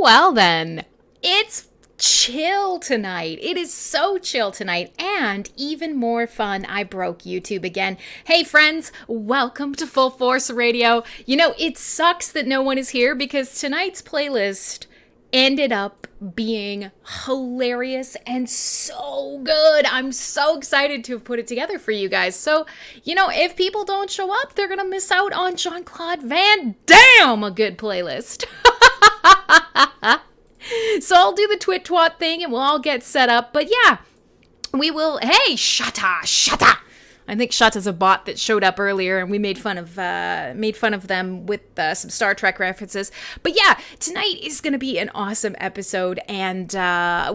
Well then, it's chill tonight. It is so chill tonight, and even more fun, I broke YouTube again. Hey friends, welcome to Fullforce Radio. You know, it sucks that no one is here because tonight's playlist ended up being hilarious and so good. I'm so excited to have put it together for you guys. So, you know, if people don't show up, they're gonna miss out on Jean-Claude Van Damme, a good playlist. So I'll do the twit-twat thing and we'll all get set up. But yeah, we will. Hey, Shatta. I think Shatta's a bot that showed up earlier, and we made fun of them with some Star Trek references. But yeah, tonight is going to be an awesome episode, and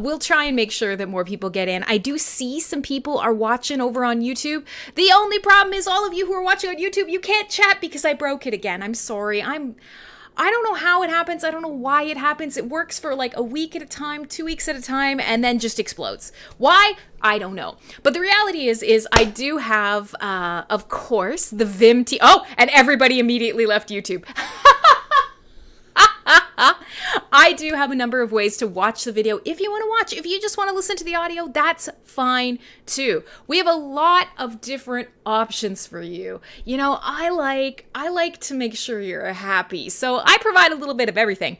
we'll try and make sure that more people get in. I do see some people are watching over on YouTube. The only problem is all of you who are watching on YouTube, you can't chat because I broke it again. I'm sorry. I don't know how it happens. I don't know why it happens. It works for like a week at a time, 2 weeks at a time, and then just explodes. Why? I don't know. But the reality is I do have, of course, the Vim Oh, and everybody immediately left YouTube. I do have a number of ways to watch the video if you want to watch. If you just want to listen to the audio, that's fine too. We have a lot of different options for you. You know, I like to make sure you're happy. So I provide a little bit of everything.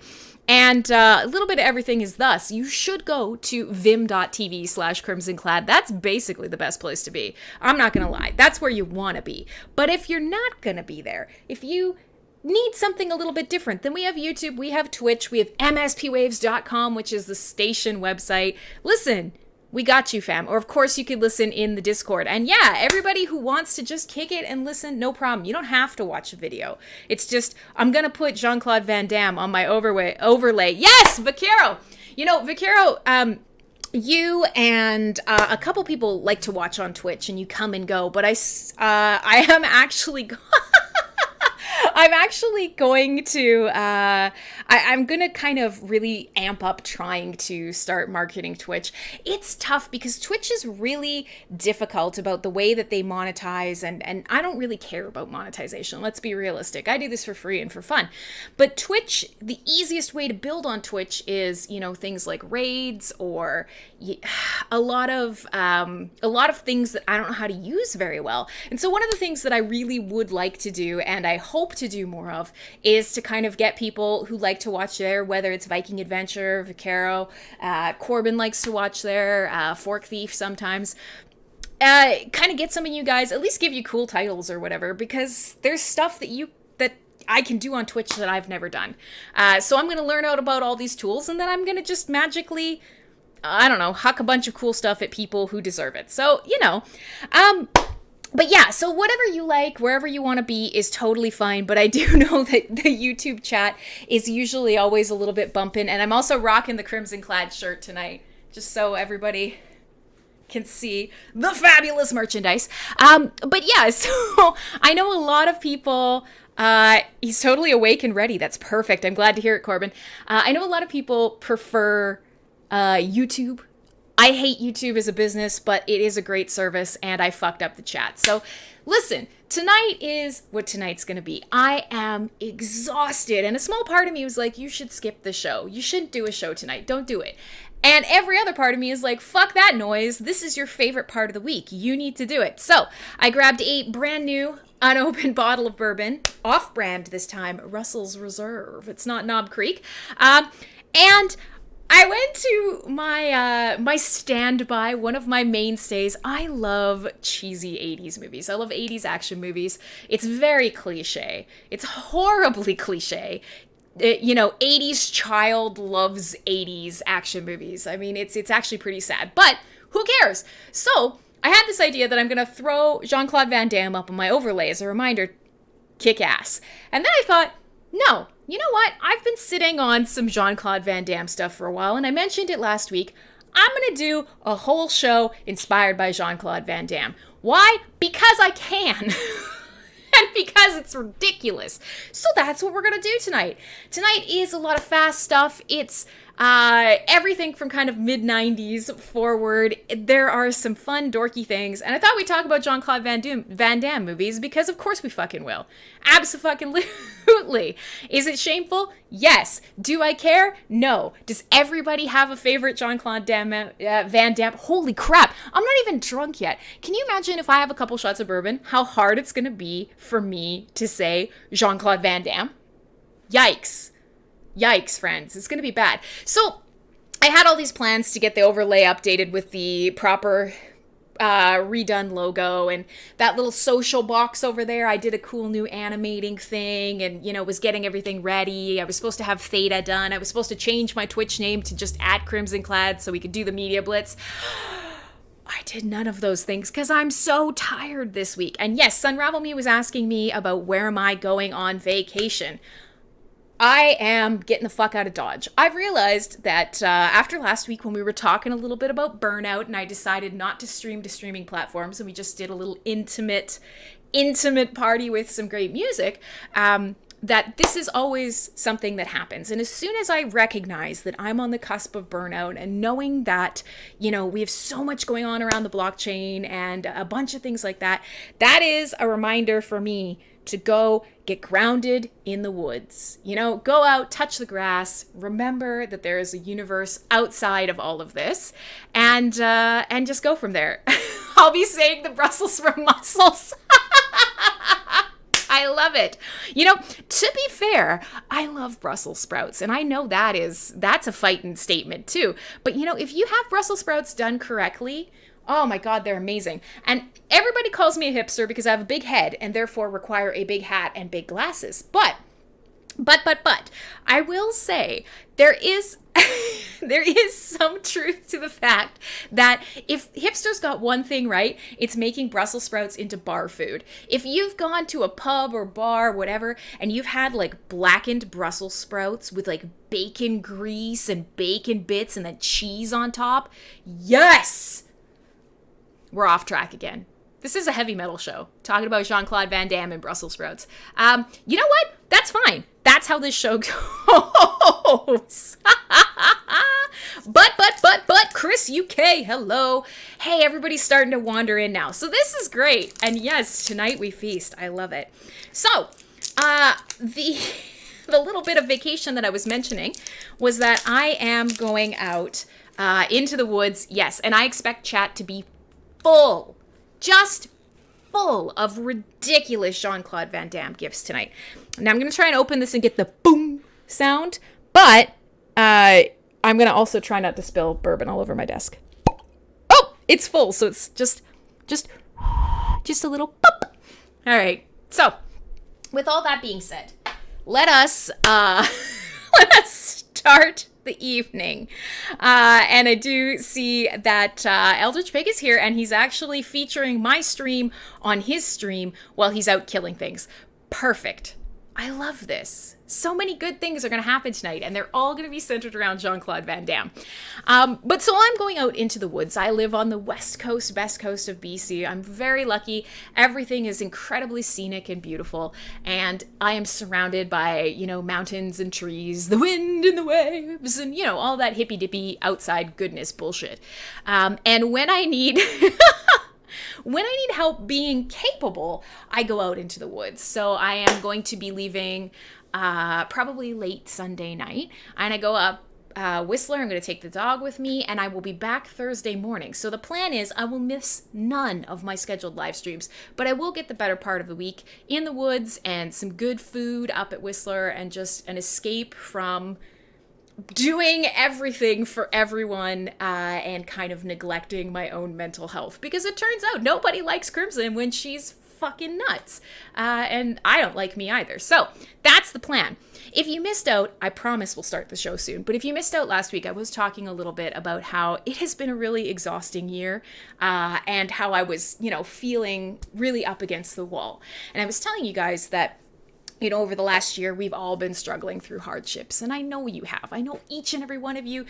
And a little bit of everything is thus. You should go to vim.tv/crimsonclad. That's basically the best place to be. I'm not going to lie. That's where you want to be. But if you're not going to be there, if you need something a little bit different, then we have YouTube, we have Twitch, we have mspwaves.com, which is the station website. Listen, we got you, fam. Or of course you could listen in the Discord. And yeah, everybody who wants to just kick it and listen, no problem. You don't have to watch a video. It's just, I'm gonna put Jean-Claude Van Damme on my overlay. Yes, Vaquero! You know, Vaquero, you and a couple people like to watch on Twitch and you come and go, but I am actually I'm actually going to, I'm going to kind of really amp up trying to start marketing Twitch. It's tough because Twitch is really difficult about the way that they monetize, and I don't really care about monetization. Let's be realistic. I do this for free and for fun. But Twitch, the easiest way to build on Twitch is, you know, things like raids or a lot of things that I don't know how to use very well. And so one of the things that I really would like to do, and I hope to do more of, is to kind of get people who like to watch there, whether it's Viking Adventure, Vaquero, Corbin likes to watch there, Fork Thief sometimes, kind of get some of you guys, at least give you cool titles or whatever, because there's stuff that I can do on Twitch that I've never done. So I'm going to learn out about all these tools, and then I'm going to just magically, I don't know, huck a bunch of cool stuff at people who deserve it. So, you know, but yeah, so whatever you like, wherever you want to be is totally fine. But I do know that the YouTube chat is usually always a little bit bumping. And I'm also rocking the Crimsonclad shirt tonight, just so everybody can see the fabulous merchandise. But yeah, so I know a lot of people, he's totally awake and ready. That's perfect. I'm glad to hear it, Corbin. I know a lot of people prefer YouTube. I hate YouTube as a business, but it is a great service, and I fucked up the chat. So listen, tonight is what tonight's going to be. I am exhausted, and a small part of me was like, you should skip the show. You shouldn't do a show tonight. Don't do it. And every other part of me is like, fuck that noise. This is your favorite part of the week. You need to do it. So I grabbed a brand new unopened bottle of bourbon, off-brand this time, Russell's Reserve. It's not Knob Creek. And I went to my standby, one of my mainstays. I love cheesy 80s movies. I love 80s action movies. It's very cliche. It's horribly cliche. You know, 80s child loves 80s action movies. I mean, it's actually pretty sad, but who cares? So I had this idea that I'm going to throw Jean-Claude Van Damme up on my overlay as a reminder, kick ass. And then I thought, no, you know what? I've been sitting on some Jean-Claude Van Damme stuff for a while, and I mentioned it last week. I'm going to do a whole show inspired by Jean-Claude Van Damme. Why? Because I can. And because it's ridiculous. So that's what we're going to do tonight. Tonight is a lot of fast stuff. It's Everything from kind of mid-90s forward, there are some fun, dorky things. And I thought we'd talk about Jean-Claude Van Damme movies because of course we fucking will. Abso-fucking-lutely. Is it shameful? Yes. Do I care? No. Does everybody have a favorite Jean-Claude Van Damme? Holy crap. I'm not even drunk yet. Can you imagine if I have a couple shots of bourbon, how hard it's going to be for me to say Jean-Claude Van Damme? Yikes. Yikes, friends. It's going to be bad. So I had all these plans to get the overlay updated with the proper redone logo and that little social box over there. I did a cool new animating thing and, was getting everything ready. I was supposed to have Theta done. I was supposed to change my Twitch name to just @Crimsonclad so we could do the media blitz. I did none of those things because I'm so tired this week. And yes, Sunravel Me was asking me about where am I going on vacation. I am getting the fuck out of Dodge. I've realized that after last week when we were talking a little bit about burnout and I decided not to stream to streaming platforms and we just did a little intimate party with some great music, that this is always something that happens. And as soon as I recognize that I'm on the cusp of burnout and knowing that, we have so much going on around the blockchain and a bunch of things like that, that is a reminder for me to go get grounded in the woods. Go out, touch the grass, remember that there is a universe outside of all of this, and just go from there. I'll be saying the Brussels sprout mussels. I love it. To be fair, I love Brussels sprouts, and I know that's a fighting statement too. But if you have Brussels sprouts done correctly, oh my God, they're amazing. And everybody calls me a hipster because I have a big head and therefore require a big hat and big glasses. But, I will say there is some truth to the fact that if hipsters got one thing right, it's making Brussels sprouts into bar food. If you've gone to a pub or bar, whatever, and you've had like blackened Brussels sprouts with like bacon grease and bacon bits and then cheese on top, yes! We're off track again. This is a heavy metal show, talking about Jean-Claude Van Damme and Brussels sprouts. You know what? That's fine. That's how this show goes. But, Chris UK, hello. Hey, everybody's starting to wander in now. So this is great. And yes, tonight we feast. I love it. So, the little bit of vacation that I was mentioning was that I am going out into the woods. Yes, and I expect chat to be full, just full of ridiculous Jean-Claude Van Damme gifts tonight. Now I'm going to try and open this and get the boom sound, but I'm going to also try not to spill bourbon all over my desk. Oh, it's full, so it's just a little boop. All right. So, with all that being said, let us start the evening. And I do see that Eldritch Pig is here, and he's actually featuring my stream on his stream while he's out killing things. Perfect. I love this. So many good things are going to happen tonight, and they're all going to be centered around Jean-Claude Van Damme. But so I'm going out into the woods. I live on the best coast of BC. I'm very lucky. Everything is incredibly scenic and beautiful, and I am surrounded by, mountains and trees, the wind and the waves, and, all that hippy-dippy outside goodness bullshit. And when I need... When I need help being capable, I go out into the woods. So I am going to be leaving probably late Sunday night. And I go up Whistler. I'm going to take the dog with me. And I will be back Thursday morning. So the plan is I will miss none of my scheduled live streams. But I will get the better part of the week in the woods and some good food up at Whistler. And just an escape from doing everything for everyone and kind of neglecting my own mental health, because it turns out nobody likes Crimson when she's fucking nuts, and I don't like me either. So that's the plan. If you missed out, I promise we'll start the show soon, but if you missed out last week, I was talking a little bit about how it has been a really exhausting year, and how I was feeling really up against the wall. And I was telling you guys that over the last year, we've all been struggling through hardships, and I know you have. I know each and every one of you.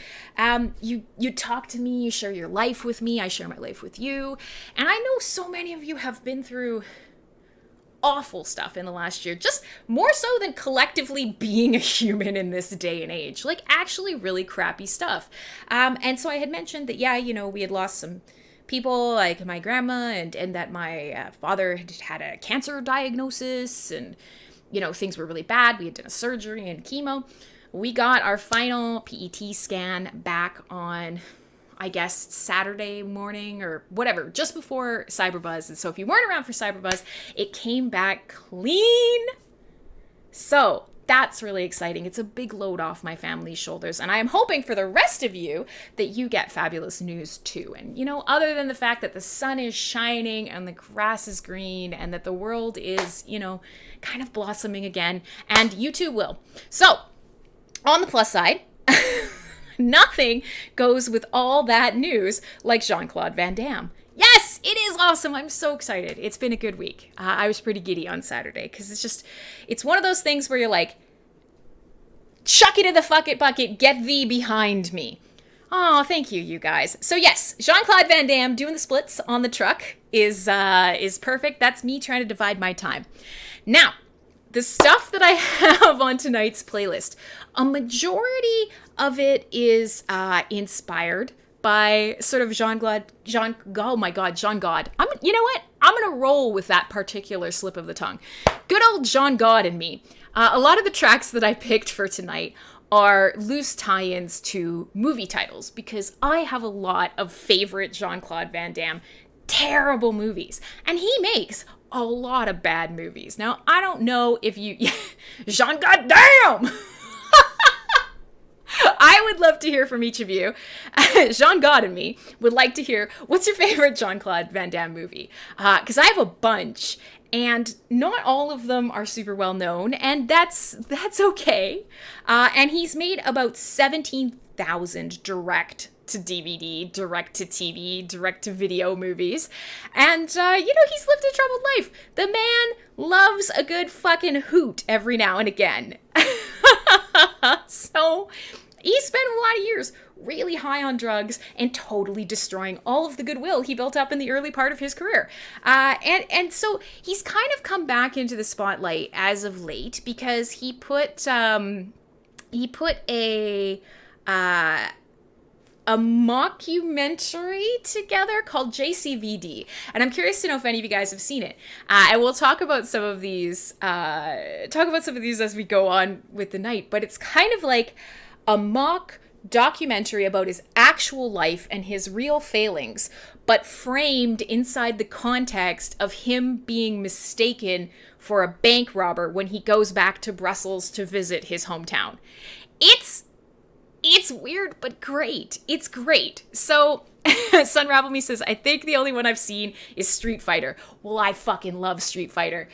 You talk to me, you share your life with me, I share my life with you, and I know so many of you have been through awful stuff in the last year, just more so than collectively being a human in this day and age, like actually really crappy stuff. And so I had mentioned that, yeah, we had lost some people, like my grandma, and that my father had a cancer diagnosis, and, things were really bad. We had done a surgery and chemo. We got our final PET scan back on, I guess, Saturday morning or whatever, just before Cyberbuzz. And so if you weren't around for Cyberbuzz, it came back clean. So that's really exciting. It's a big load off my family's shoulders. And I am hoping for the rest of you that you get fabulous news too. And, other than the fact that the sun is shining and the grass is green and that the world is, kind of blossoming again, and you too will. So on the plus side, nothing goes with all that news like Jean-Claude Van Damme. Yes, it is awesome. I'm so excited. It's been a good week. I was pretty giddy on Saturday because it's one of those things where you're like, chuck it in the fuck it bucket, get thee behind me. Oh, thank you, you guys. So yes, Jean-Claude Van Damme doing the splits on the truck is perfect. That's me trying to divide my time. Now, the stuff that I have on tonight's playlist, a majority of it is inspired by sort of Jean God. You know what? I'm going to roll with that particular slip of the tongue. Good old Jean God and me. A lot of the tracks that I picked for tonight are loose tie-ins to movie titles because I have a lot of favorite Jean-Claude Van Damme terrible movies, and he makes a lot of bad movies. Now, I don't know if you... Jean Goddamn! I would love to hear from each of you. Jean God and me would like to hear, what's your favorite Jean-Claude Van Damme movie? Because I have a bunch, and not all of them are super well known, and that's okay. And he's made about 17,000 direct to DVD, direct to TV, direct to video movies. And, he's lived a troubled life. The man loves a good fucking hoot every now and again. So he spent a lot of years really high on drugs and totally destroying all of the goodwill he built up in the early part of his career. And so he's kind of come back into the spotlight as of late because he put a mockumentary together called JCVD. And I'm curious to know if any of you guys have seen it. And we'll talk about some of these as we go on with the night. But it's kind of like a mock documentary about his actual life and his real failings, but framed inside the context of him being mistaken for a bank robber when he goes back to Brussels to visit his hometown. It's weird, but great. It's great. So, Sunravel Me says, I think the only one I've seen is Street Fighter. Well, I fucking love Street Fighter.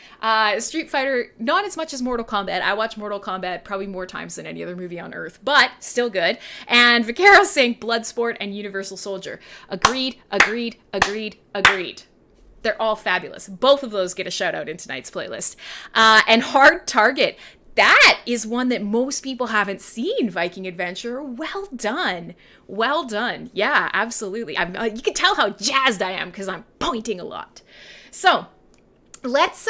Street Fighter, not as much as Mortal Kombat. I watch Mortal Kombat probably more times than any other movie on Earth, but still good. And Vaquero saying Bloodsport and Universal Soldier. Agreed. They're all fabulous. Both of those get a shout out in tonight's playlist. And Hard Target. That is one that most people haven't seen, Viking Adventure. Well done. Well done. Yeah, absolutely. You can tell how jazzed I am because I'm pointing a lot. So, let's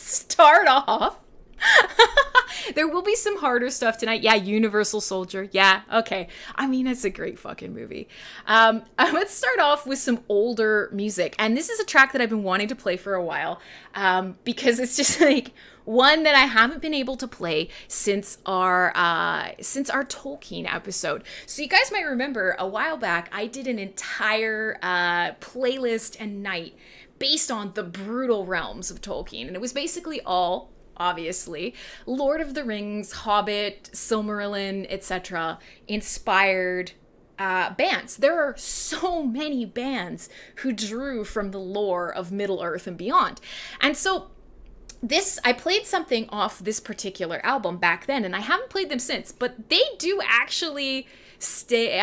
start off. There will be some harder stuff tonight. Yeah, Universal Soldier. Yeah, okay. I mean, it's a great fucking movie. Let's start off with some older music. And this is a track that I've been wanting to play for a while because it's just like one that I haven't been able to play since our Tolkien episode. So you guys might remember a while back, I did an entire playlist and night based on the brutal realms of Tolkien. And it was basically all, obviously, Lord of the Rings, Hobbit, Silmarillion, etc. inspired bands. There are so many bands who drew from the lore of Middle-earth and beyond. And so I played something off this particular album back then, and I haven't played them since, but they do actually stay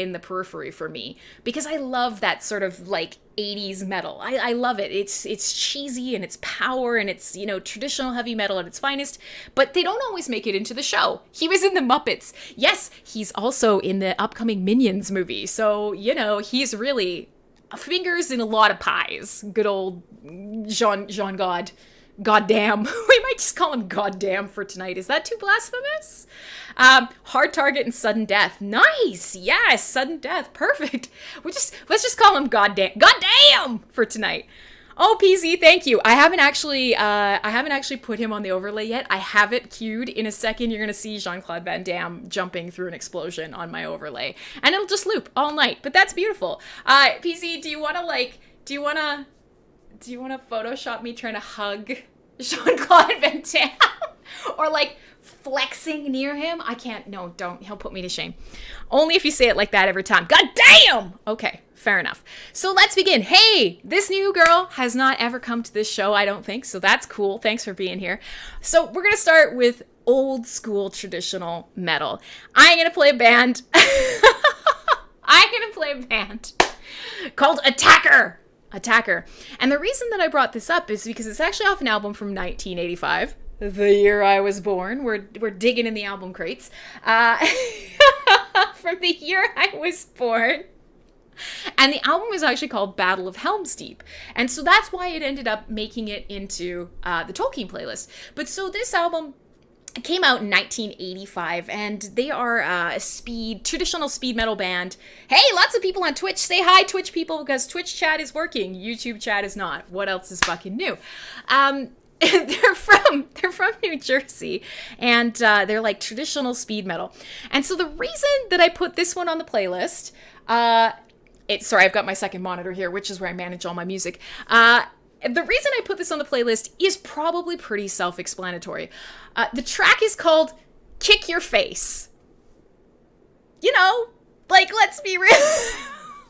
in the periphery for me because I love that sort of like 80s metal. I love it. It's cheesy and it's power and it's, traditional heavy metal at its finest, but they don't always make it into the show. He was in the Muppets. Yes, he's also in the upcoming Minions movie. So, he's really fingers in a lot of pies. Good old Jean God. Goddamn. We might just call him Goddamn for tonight. Is that too blasphemous? Hard target and sudden death. Nice. Yes, sudden death. Perfect. Let's just call him Goddamn for tonight. Oh, PZ, thank you. I haven't actually put him on the overlay yet. I have it queued. In a second, you're gonna see Jean-Claude Van Damme jumping through an explosion on my overlay, and it'll just loop all night. But that's beautiful. PZ, do you wanna Photoshop me trying to hug Jean-Claude Van Damme or like flexing near him? I can't. No, don't. He'll put me to shame. Only if you say it like that every time. God damn! Okay, fair enough. So let's begin. Hey, this new girl has not ever come to this show, I don't think, so that's cool. Thanks for being here. So we're going to start with old school traditional metal. I'm going to play a band. Called Attacker. And the reason that I brought this up is because it's actually off an album from 1985. The year I was born. We're digging in the album crates. From the year I was born. And the album was actually called Battle of Helm's Deep. And so that's why it ended up making it into the Tolkien playlist. But so this album came out in 1985, and they are a traditional speed metal band. Hey, lots of people on Twitch. Say hi, Twitch people, because Twitch chat is working. YouTube chat is not. What else is fucking new? They're from New Jersey, and they're like traditional speed metal. And so the reason that I put this one on the playlist, sorry, I've got my second monitor here, which is where I manage all my music. The reason I put this on the playlist is probably pretty self-explanatory. The track is called Kick Your Face. You know, like, let's be real.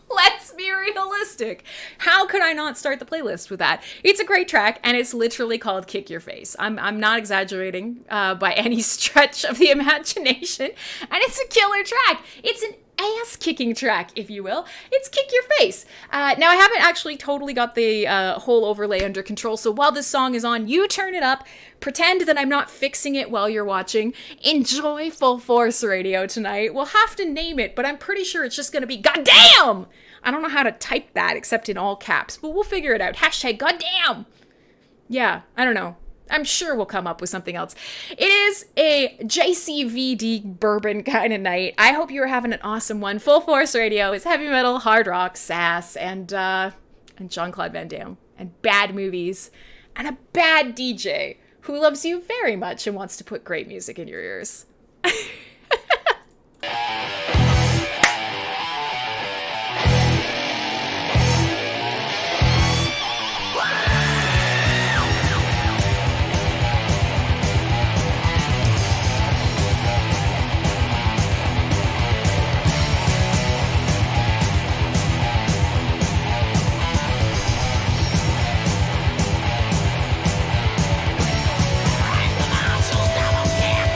Let's be realistic. How could I not start the playlist with that? It's a great track, and it's literally called Kick Your Face. I'm not exaggerating by any stretch of the imagination, and it's a killer track. It's an ass-kicking track, if you will. It's Kick Your Face. Now, I haven't actually totally got the whole overlay under control, so while this song is on, you turn it up, pretend that I'm not fixing it while you're watching, enjoy Fullforce Radio tonight. We'll have to name it, but I'm pretty sure it's just going to be Goddamn! I don't know how to type that except in all caps, but we'll figure it out. Hashtag Goddamn! Yeah, I don't know. I'm sure we'll come up with something else. It is a JCVD bourbon kind of night. I hope you're having an awesome one. Fullforce Radio is heavy metal, hard rock, Sass, and Jean-Claude Van Damme, and bad movies, and a bad DJ who loves you very much and wants to put great music in your ears. Double kick,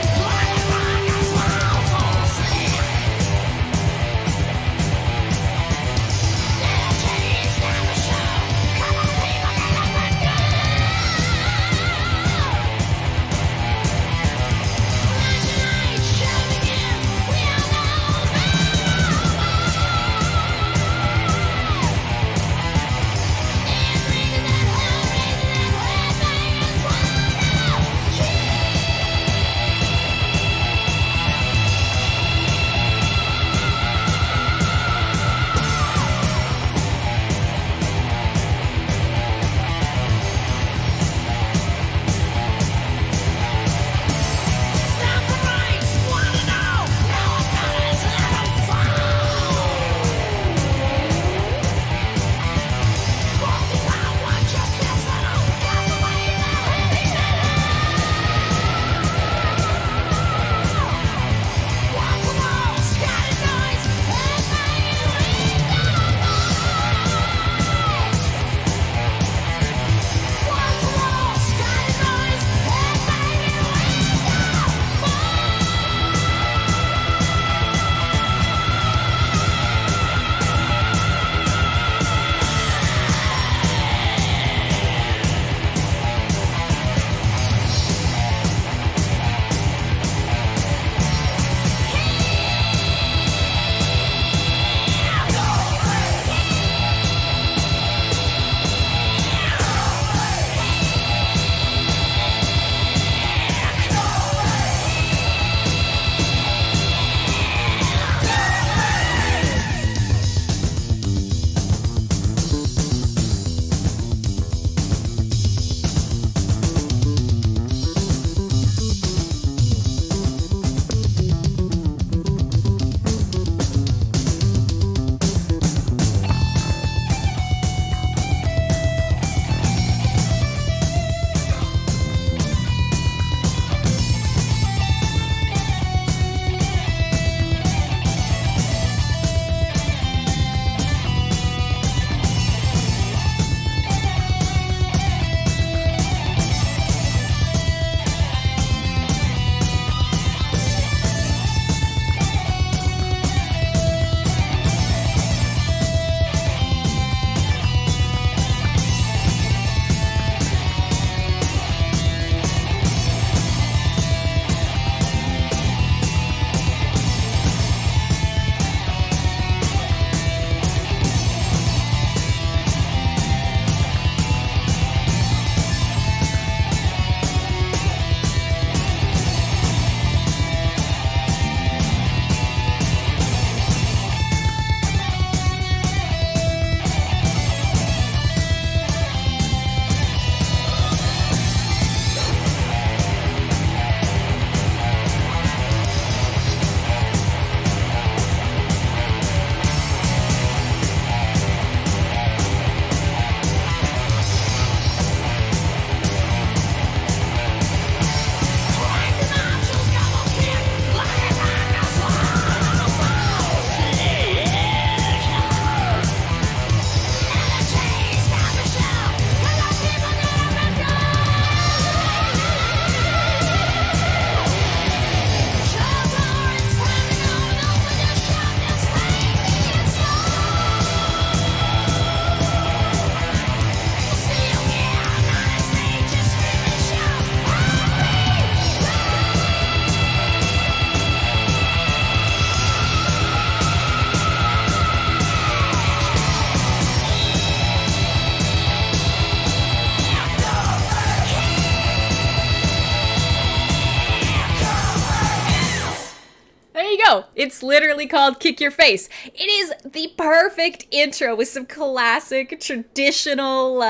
No, it's literally called Kick Your Face. It is the perfect intro with some classic traditional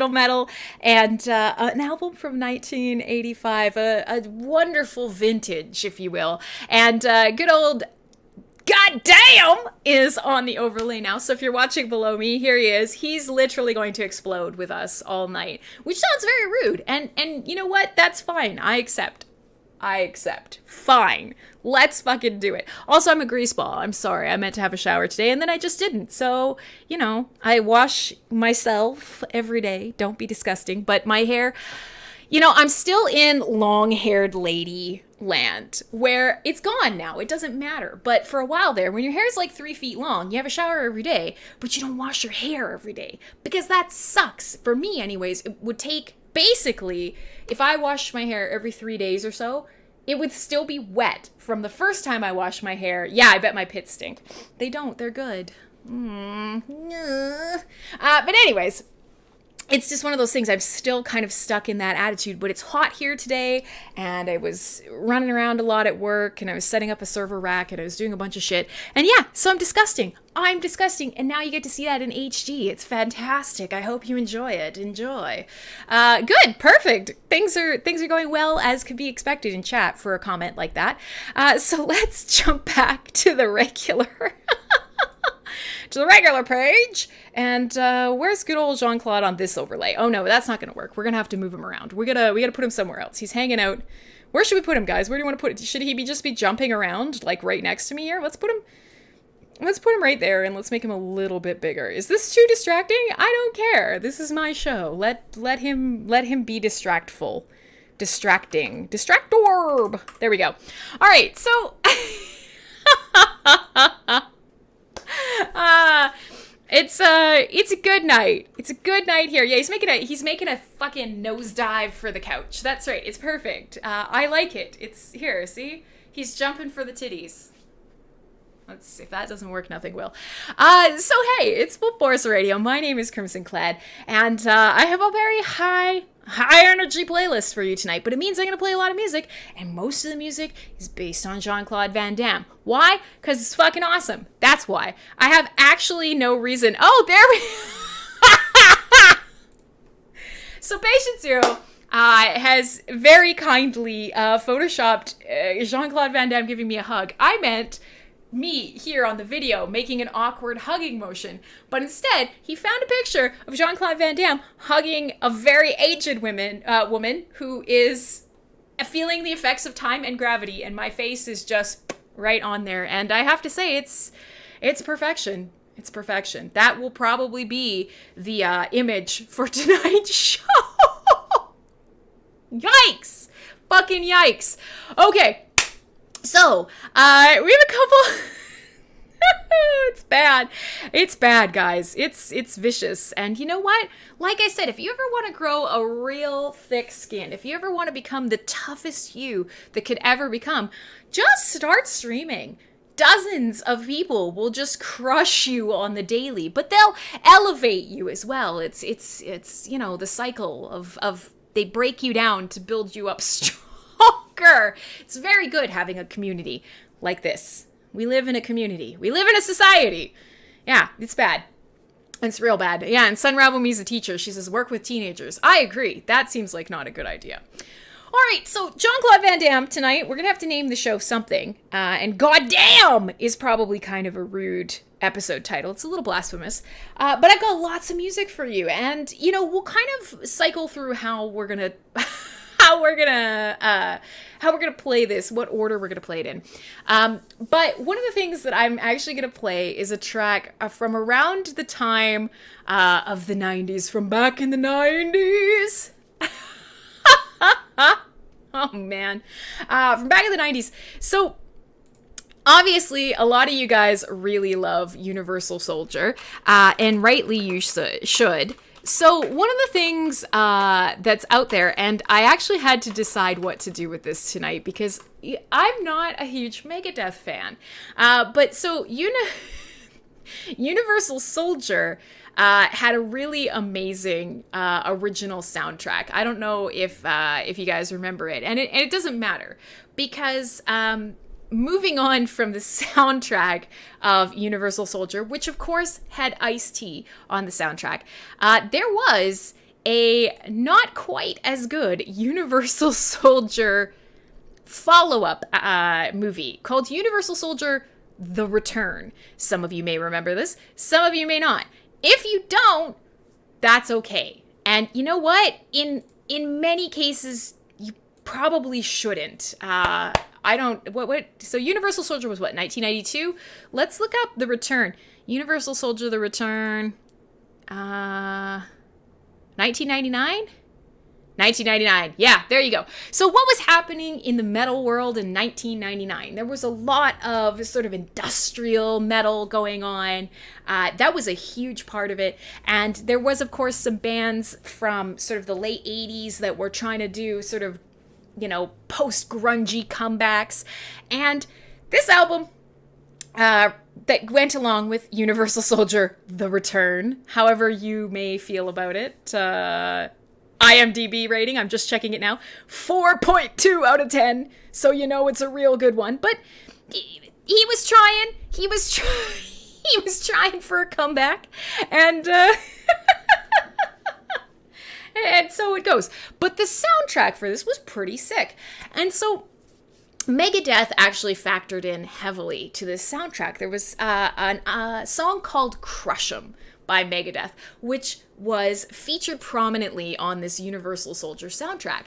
metal and an album from 1985, a wonderful vintage, if you will. And good old Goddamn is on the overlay now. So if you're watching below me, here he is. He's literally going to explode with us all night, which sounds very rude. And you know what? That's fine. I accept. Fine. Let's fucking do it. Also, I'm a greaseball. I'm sorry. I meant to have a shower today and then I just didn't. So, you know, I wash myself every day. Don't be disgusting. But my hair, you know, I'm still in long-haired lady land where it's gone now. It doesn't matter. But for a while there, when your hair is like 3 feet long, you have a shower every day, but you don't wash your hair every day because that sucks. For me, anyways, it would take basically, if I washed my hair every 3 days or so, it would still be wet from the first time I washed my hair. Yeah, I bet my pits stink. They don't. They're good. But anyways, it's just one of those things. I'm still kind of stuck in that attitude, but it's hot here today and I was running around a lot at work and I was setting up a server rack and I was doing a bunch of shit. And yeah, so I'm disgusting. And now you get to see that in HD. It's fantastic. I hope you enjoy it. Enjoy. Good. Perfect. Things are going well as could be expected in chat for a comment like that. So let's jump back to the regular page. And where's good old Jean-Claude on this overlay? Oh no, that's not gonna work. We're gonna have to move him around. We gotta put him somewhere else. He's hanging out. Where should we put him, guys? Where do you want to put it? Should he just be jumping around like right next to me here? Let's put him right there and let's make him a little bit bigger. Is this too distracting? I don't care. This is my show. Let him be distractful. Distracting. Distractorb. There we go. All right, so it's a good night. It's a good night here. Yeah, he's making a fucking nosedive for the couch. That's right. It's perfect. I like it. It's here. See, he's jumping for the titties. Let's see if that doesn't work. Nothing will. So hey, it's Fullforce Radio. My name is Crimsonclad, and I have a very high energy playlist for you tonight, but it means I'm going to play a lot of music, and most of the music is based on Jean-Claude Van Damme. Why? Because it's fucking awesome. That's why. I have actually no reason. Oh, there we So Patient Zero has very kindly photoshopped Jean-Claude Van Damme giving me a hug. I meant me here on the video making an awkward hugging motion, but instead he found a picture of Jean-Claude Van Damme hugging a very aged woman who is feeling the effects of time and gravity, and my face is just right on there, and I have to say it's perfection. It's perfection. That will probably be the image for tonight's show. Yikes! Fucking yikes. Okay. So, we have a couple. It's bad. It's bad, guys. It's vicious. And you know what? Like I said, if you ever want to grow a real thick skin, if you ever want to become the toughest you that could ever become, just start streaming. Dozens of people will just crush you on the daily, but they'll elevate you as well. It's you know, the cycle of they break you down to build you up stronger. It's very good having a community like this. We live in a community. We live in a society. Yeah, it's bad. It's real bad. Yeah, and Sun Ravelme's a teacher. She says, work with teenagers. I agree. That seems like not a good idea. All right, so Jean-Claude Van Damme tonight, we're going to have to name the show something. And goddamn is probably kind of a rude episode title. It's a little blasphemous. But I've got lots of music for you. And, you know, we'll kind of cycle through how we're going to... how we're gonna play this, what order we're gonna play it in. But one of the things that I'm actually gonna play is a track from around the time of the 90s, from back in the 90s. Oh man, from back in the 90s. So obviously, a lot of you guys really love Universal Soldier, and rightly you should. So one of the things that's out there, and I actually had to decide what to do with this tonight because I'm not a huge Megadeth fan. But so Universal Soldier had a really amazing original soundtrack. I don't know if you guys remember it, and it doesn't matter because moving on from the soundtrack of Universal Soldier, which of course had Ice-T on the soundtrack, there was a not quite as good Universal Soldier follow-up movie called Universal Soldier: The Return. Some of you may remember this, some of you may not. If you don't, that's okay. And you know what? In many cases, you probably shouldn't. So Universal Soldier was what, 1992? Let's look up The Return. Universal Soldier: The Return. 1999? 1999. Yeah, there you go. So what was happening in the metal world in 1999? There was a lot of sort of industrial metal going on. That was a huge part of it. And there was, of course, some bands from sort of the late 80s that were trying to do sort of, post-grungy comebacks. And this album that went along with Universal Soldier: The Return, however you may feel about it, IMDb rating, I'm just checking it now, 4.2 out of 10, so it's a real good one. But he was trying, he was trying for a comeback, and and so it goes. But the soundtrack for this was pretty sick, and so Megadeth actually factored in heavily to this soundtrack. There was a song called Crush 'Em by Megadeth, which was featured prominently on this Universal Soldier soundtrack.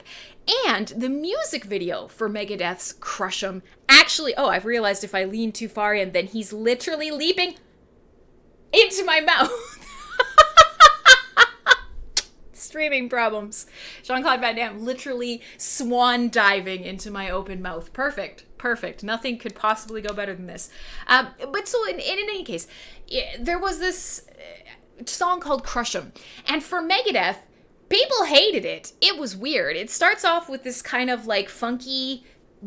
And the music video for Megadeth's Crush 'Em actually, I've realized if I lean too far in, then he's literally leaping into my mouth. Streaming problems. Jean-Claude Van Damme literally swan diving into my open mouth. Perfect. Nothing could possibly go better than this. But so in any case, there was this song called Crush 'Em. And for Megadeth, people hated it. It was weird. It starts off with this kind of like funky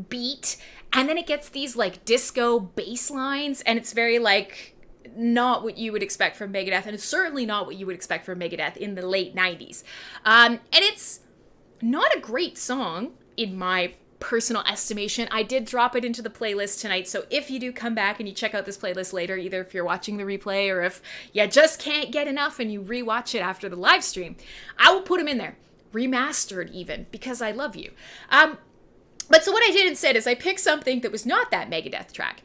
beat, and then it gets these like disco bass lines, and it's very like not what you would expect from Megadeth, and it's certainly not what you would expect from Megadeth in the late 90s. And it's not a great song, in my personal estimation. I did drop it into the playlist tonight, so if you do come back and you check out this playlist later, either if you're watching the replay or if you just can't get enough and you rewatch it after the live stream, I will put them in there. Remastered even, because I love you. But so what I did instead is I picked something that was not that Megadeth track.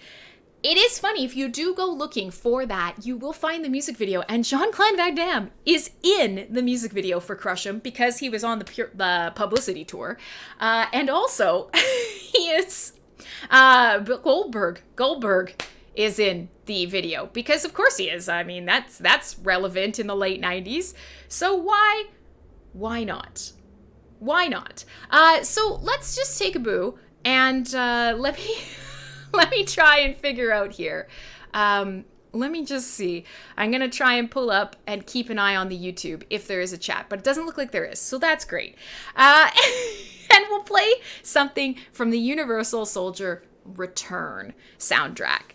It is funny, if you do go looking for that, you will find the music video, and Jean-Claude Van Damme is in the music video for Crush 'Em because he was on the publicity tour. And also, he is, Goldberg is in the video, because of course he is. I mean, that's relevant in the late 90s. So why not? Why not? So let's just take a boo, and let me try and figure out here. Let me just see. I'm going to try and pull up and keep an eye on the YouTube if there is a chat, but it doesn't look like there is, so that's great. And we'll play something from the Universal Soldier Return soundtrack,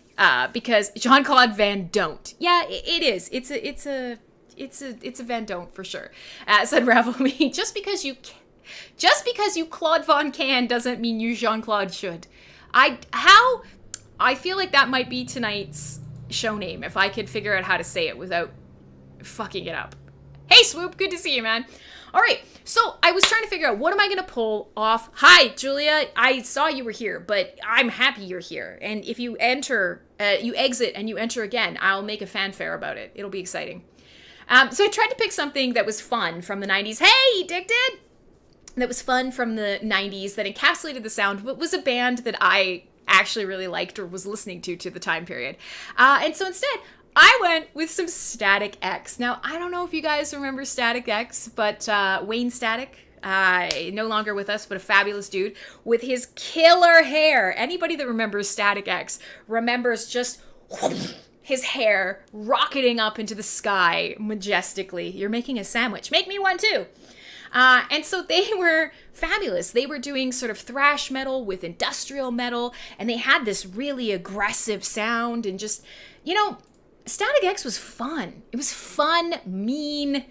because Jean-Claude Van Don't. Yeah, it is. It's a Van Don't for sure. Said Ravel Me. Just because you Claude Von Can doesn't mean you Jean-Claude should. I feel like that might be tonight's show name, if I could figure out how to say it without fucking it up. Hey, Swoop, good to see you, man. All right, so I was trying to figure out, what am I going to pull off? Hi, Julia, I saw you were here, but I'm happy you're here. And if you you exit and you enter again, I'll make a fanfare about it. It'll be exciting. So I tried to pick something that was fun from the 90s. Hey, Addicted! That was fun from the 90s, that encapsulated the sound, but was a band that I actually really liked or was listening to the time period. And so instead, I went with some Static X. Now, I don't know if you guys remember Static X, but Wayne Static, no longer with us, but a fabulous dude with his killer hair. Anybody that remembers Static X remembers just his hair rocketing up into the sky majestically. You're making a sandwich. Make me one too. And so they were fabulous. They were doing sort of thrash metal with industrial metal, and they had this really aggressive sound, and just, Static X was fun. It was fun, mean,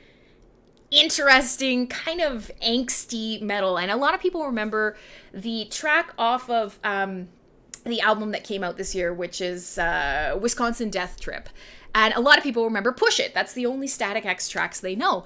interesting, kind of angsty metal. And a lot of people remember the track off of the album that came out this year, which is Wisconsin Death Trip. And a lot of people remember Push It. That's the only Static X tracks they know.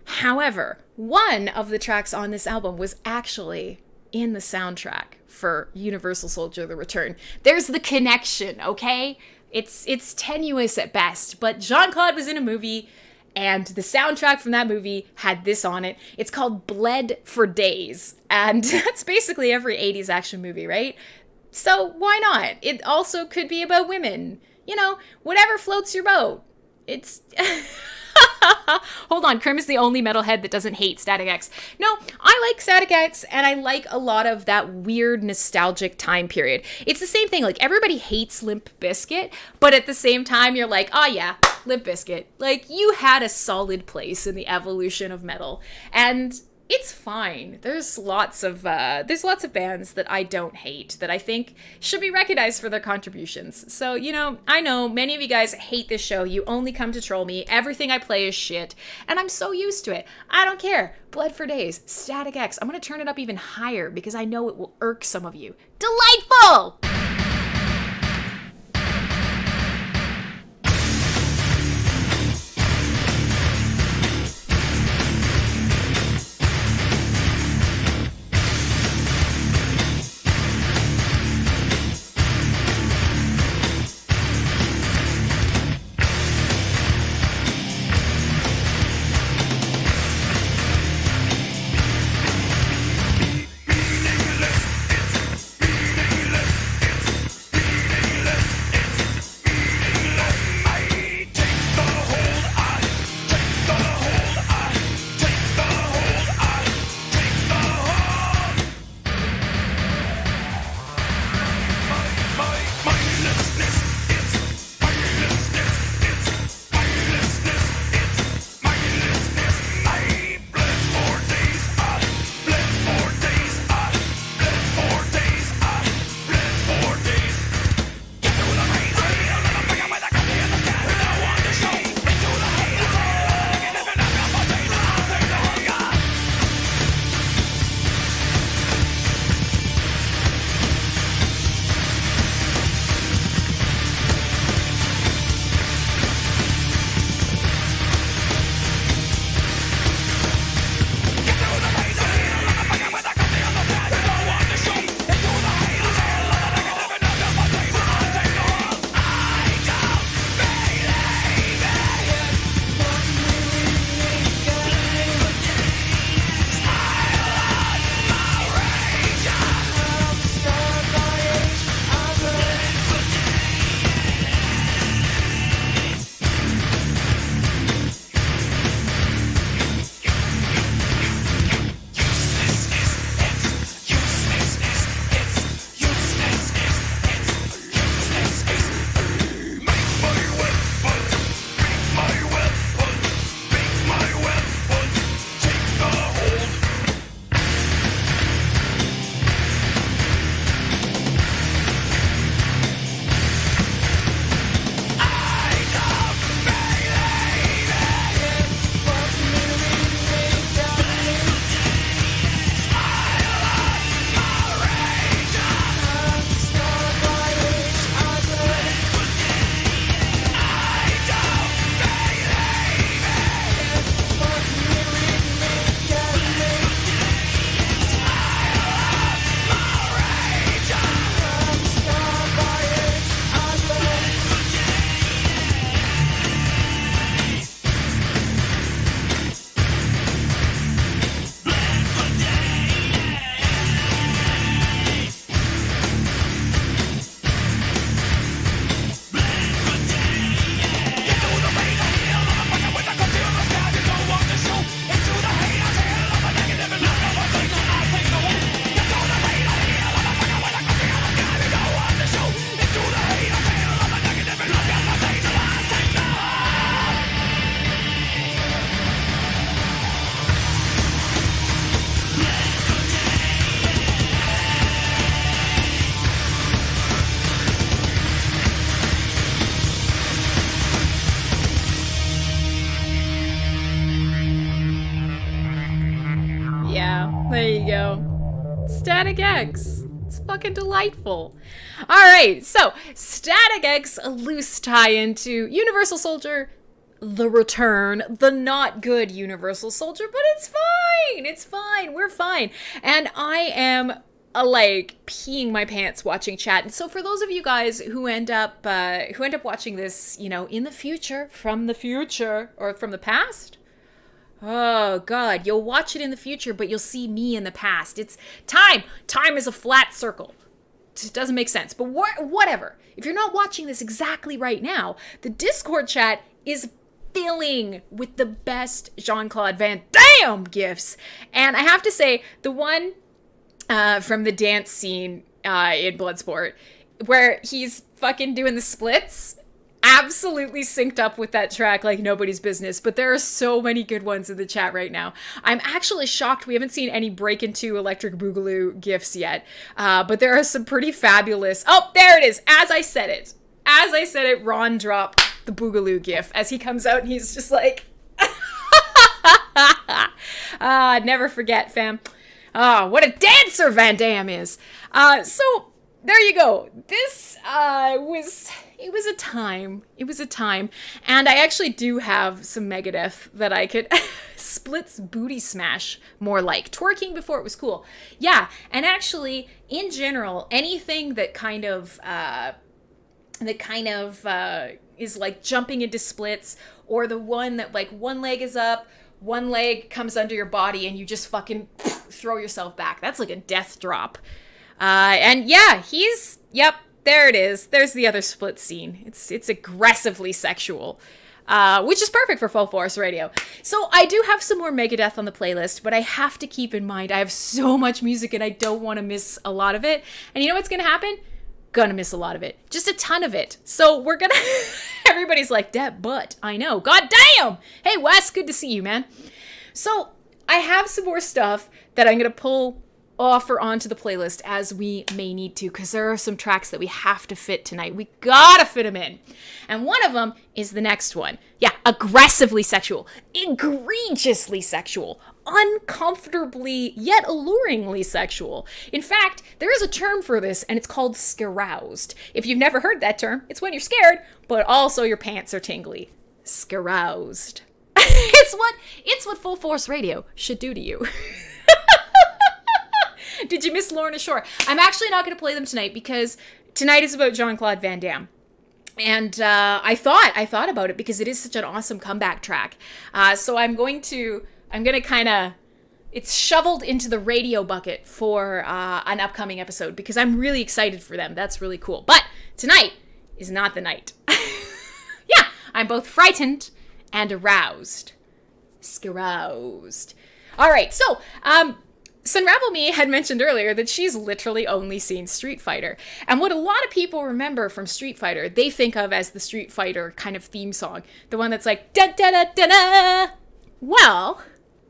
However, one of the tracks on this album was actually in the soundtrack for Universal Soldier: The Return. There's the connection, okay? It's tenuous at best, but Jean-Claude was in a movie, and the soundtrack from that movie had this on it. It's called Bled for Days, and that's basically every 80s action movie, right? So why not? It also could be about women. You know, whatever floats your boat. It's... Hold on, Crim is the only metalhead that doesn't hate Static X. No, I like Static X, and I like a lot of that weird nostalgic time period. It's the same thing, like, everybody hates Limp Bizkit, but at the same time, you're like, oh yeah, Limp Bizkit. Like, you had a solid place in the evolution of metal, and it's fine. There's lots of bands that I don't hate that I think should be recognized for their contributions. So, you know, I know many of you guys hate this show. You only come to troll me. Everything I play is shit, and I'm so used to it. I don't care. Bled for Days, Static X. I'm going to turn it up even higher because I know it will irk some of you. Delightful! There you go. Static X. It's fucking delightful. All right, so Static X loose tie-in to Universal Soldier, The Return, the not good Universal Soldier, but it's fine. It's fine. We're fine. And I am like peeing my pants watching chat. And so for those of you guys who end up watching this, you know, in the future, from the future or from the past. Oh God, you'll watch it in the future, but you'll see me in the past. It's time. Time is a flat circle. It doesn't make sense, but whatever. If you're not watching this exactly right now, the Discord chat is filling with the best Jean-Claude Van Damme gifs. And I have to say, the one from the dance scene in Bloodsport, where he's fucking doing the splits, absolutely synced up with that track like nobody's business. But there are so many good ones in the chat right now. I'm actually shocked we haven't seen any Break Into Electric Boogaloo gifs yet. But there are some pretty fabulous... Oh, there it is! As I said it, Ron dropped the Boogaloo gif as he comes out and he's just like... never forget, fam. What a dancer Van Damme is. So there you go. This it was a time. It was a time. And I actually do have some Megadeth that I could splits booty smash more like. Twerking before it was cool. Yeah, and actually, in general, anything that kind of is like jumping into splits, or the one that like one leg is up, one leg comes under your body and you just fucking throw yourself back. That's like a death drop. And yeah, yep, there it is. There's the other split scene. It's aggressively sexual, which is perfect for Fullforce Radio. So I do have some more Megadeth on the playlist, but I have to keep in mind I have so much music and I don't want to miss a lot of it. And you know what's going to happen? Gonna miss a lot of it. Just a ton of it. So we're gonna... Everybody's like, Deb, but I know. God damn! Hey, Wes, good to see you, man. So I have some more stuff that I'm gonna pull off or onto the playlist as we may need to, because there are some tracks that we have to fit tonight. We gotta fit them in. And one of them is the next one. Yeah, aggressively sexual. Egregiously sexual. Uncomfortably yet alluringly sexual. In fact, there is a term for this, and it's called scaroused. If you've never heard that term, it's when you're scared, but also your pants are tingly. Scaroused. It's what Fullforce Radio should do to you. Did you miss Lorna Shore? I'm actually not going to play them tonight because tonight is about Jean-Claude Van Damme. And I thought about it because it is such an awesome comeback track. So I'm going to kind of, it's shoveled into the radio bucket for an upcoming episode because I'm really excited for them. That's really cool. But tonight is not the night. Yeah, I'm both frightened and aroused. Scaroused. All right, so Sunravel Me had mentioned earlier that she's literally only seen Street Fighter. And what a lot of people remember from Street Fighter, they think of as the Street Fighter kind of theme song. The one that's like, da da da da da. Well,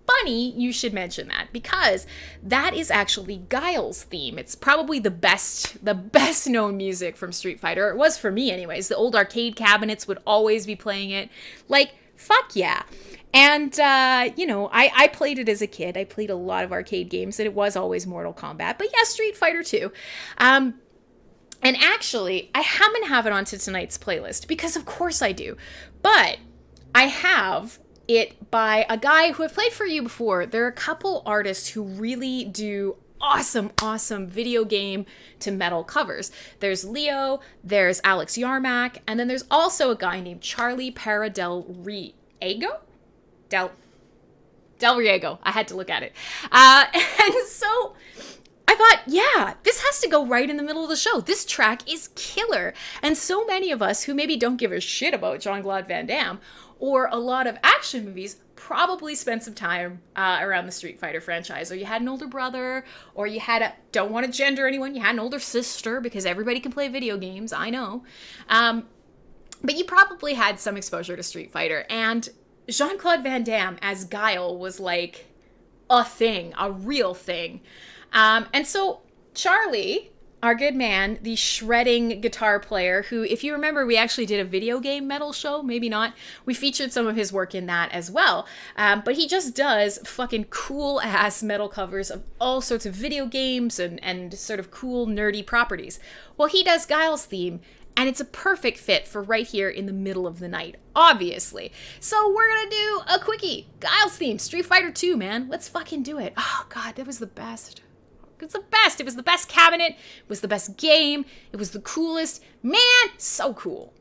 funny you should mention that, because that is actually Guile's theme. It's probably the best known music from Street Fighter. It was for me anyways. The old arcade cabinets would always be playing it. Like, fuck yeah. And, I played it as a kid. I played a lot of arcade games, and it was always Mortal Kombat. But yeah, Street Fighter too. And actually, I haven't have it onto tonight's playlist, because of course I do. But I have it by a guy who I've played for you before. There are a couple artists who really do awesome video game to metal covers. There's Leo, there's Alex Yarmak, and then there's also a guy named Charlie Para Del Riego? Del Riego. I had to look at it. And so I thought, yeah, this has to go right in the middle of the show. This track is killer. And so many of us who maybe don't give a shit about Jean-Claude Van Damme or a lot of action movies probably spent some time around the Street Fighter franchise. Or you had an older brother, or you had don't want to gender anyone, you had an older sister, because everybody can play video games, I know. But you probably had some exposure to Street Fighter. And Jean-Claude Van Damme as Guile was like a thing, a real thing. And so Charlie our good man, the shredding guitar player, who, if you remember, we actually did a video game metal show, maybe not. We featured some of his work in that as well. But he just does fucking cool-ass metal covers of all sorts of video games and sort of cool, nerdy properties. Well, he does Guile's theme, and it's a perfect fit for right here in the middle of the night, obviously. So we're gonna do a quickie. Guile's theme, Street Fighter 2, man. Let's fucking do it. Oh, God, that was the best. It was the best. It was the best cabinet. It was the best game. It was the coolest. Man, so cool.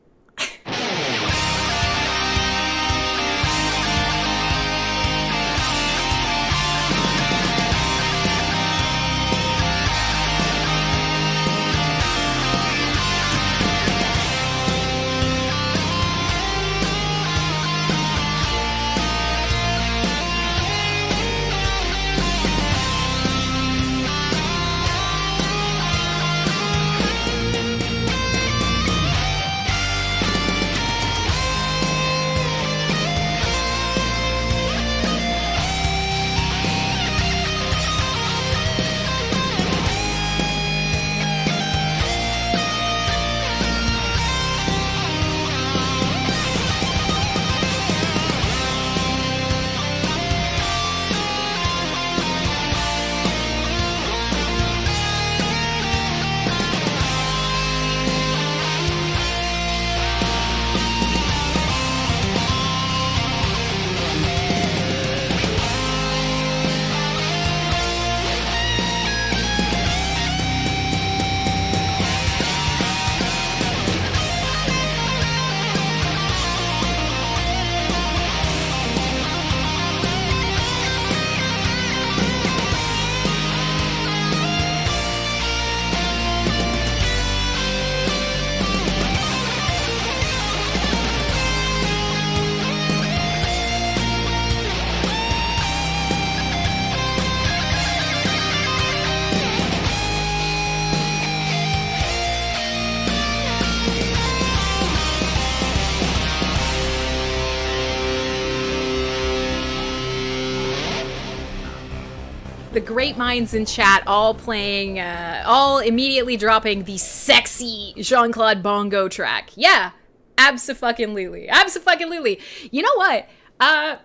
The great minds in chat all playing, all immediately dropping the sexy Jean-Claude bongo track. Yeah, abso-fucking-lutely. Abso-fucking-lutely. You know what? I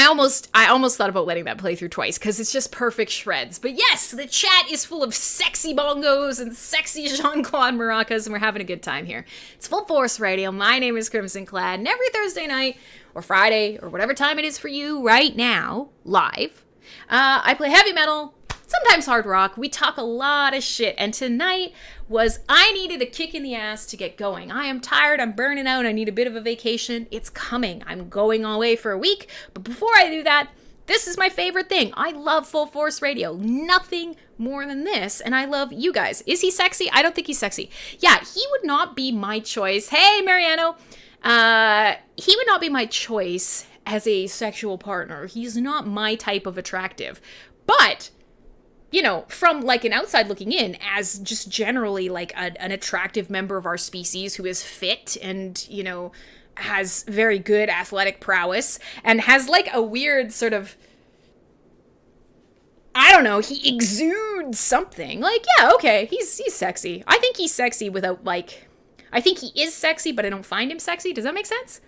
almost thought about letting that play through twice because it's just perfect shreds. But yes, the chat is full of sexy bongos and sexy Jean-Claude maracas, and we're having a good time here. It's Fullforce Radio. My name is Crimsonclad, and every Thursday night or Friday or whatever time it is for you right now, live, I play heavy metal, sometimes hard rock. We talk a lot of shit, and tonight was I needed a kick in the ass to get going. I am tired, I'm burning out, I need a bit of a vacation. It's coming. I'm going away for a week, but before I do that, this is my favorite thing. I love Fullforce Radio. Nothing more than this, and I love you guys. Is he sexy? I don't think he's sexy. Yeah, he would not be my choice. Hey, Mariano. He would not be my choice as a sexual partner. He's not my type of attractive. But, you know, from like an outside looking in, as just generally like an attractive member of our species who is fit and, you know, has very good athletic prowess and has like a weird sort of, I don't know, he exudes something. Like, yeah, okay, he's sexy. I think he's sexy without like, I think he is sexy, but I don't find him sexy. Does that make sense?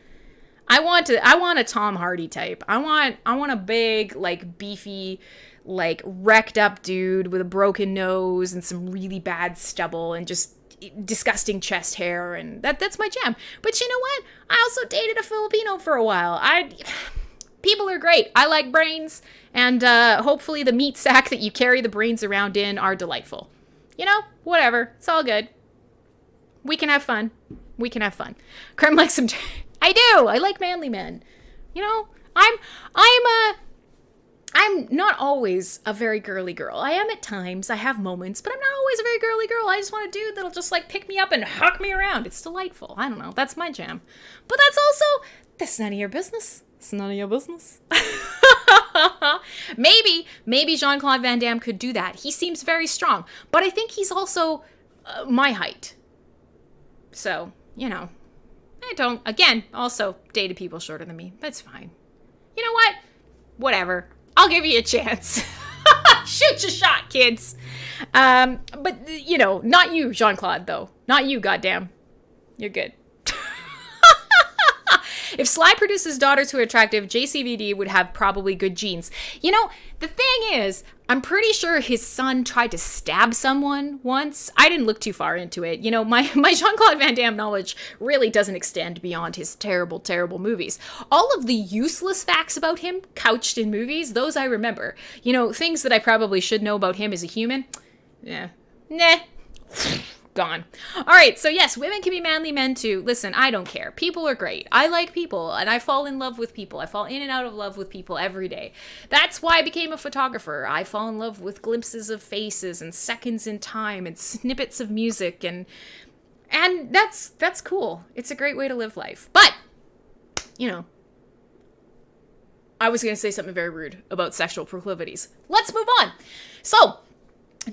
I want a Tom Hardy type. I want a big, like, beefy, like, wrecked up dude with a broken nose and some really bad stubble and just disgusting chest hair, and that's my jam. But you know what? I also dated a Filipino for a while. People are great. I like brains, and hopefully the meat sack that you carry the brains around in are delightful. You know, whatever. It's all good. We can have fun. We can have fun. Creme likes some... I do. I like manly men. You know, I'm not always a very girly girl. I am at times. I have moments, but I'm not always a very girly girl. I just want a dude that'll just like pick me up and huck me around. It's delightful. I don't know. That's my jam. But that's none of your business. It's none of your business. Maybe Jean-Claude Van Damme could do that. He seems very strong, but I think he's also my height. So, you know. I don't, again, also dated people shorter than me. That's fine. You know what? Whatever. I'll give you a chance. Shoot your shot, kids. But, you know, not you, Jean-Claude, though. Not you, goddamn. You're good. If Sly produced his daughters who are attractive, JCVD would have probably good genes. You know, the thing is, I'm pretty sure his son tried to stab someone once. I didn't look too far into it. You know, my Jean-Claude Van Damme knowledge really doesn't extend beyond his terrible, terrible movies. All of the useless facts about him couched in movies, those I remember. You know, things that I probably should know about him as a human. Yeah. Nah. Gone. All right, so yes, women can be manly men too. Listen, I don't care. People are great. I like people, and I fall in love with people. I fall in and out of love with people every day. That's why I became a photographer. I fall in love with glimpses of faces and seconds in time and snippets of music, and that's cool. It's a great way to live life. But, you know, I was going to say something very rude about sexual proclivities. Let's move on. So,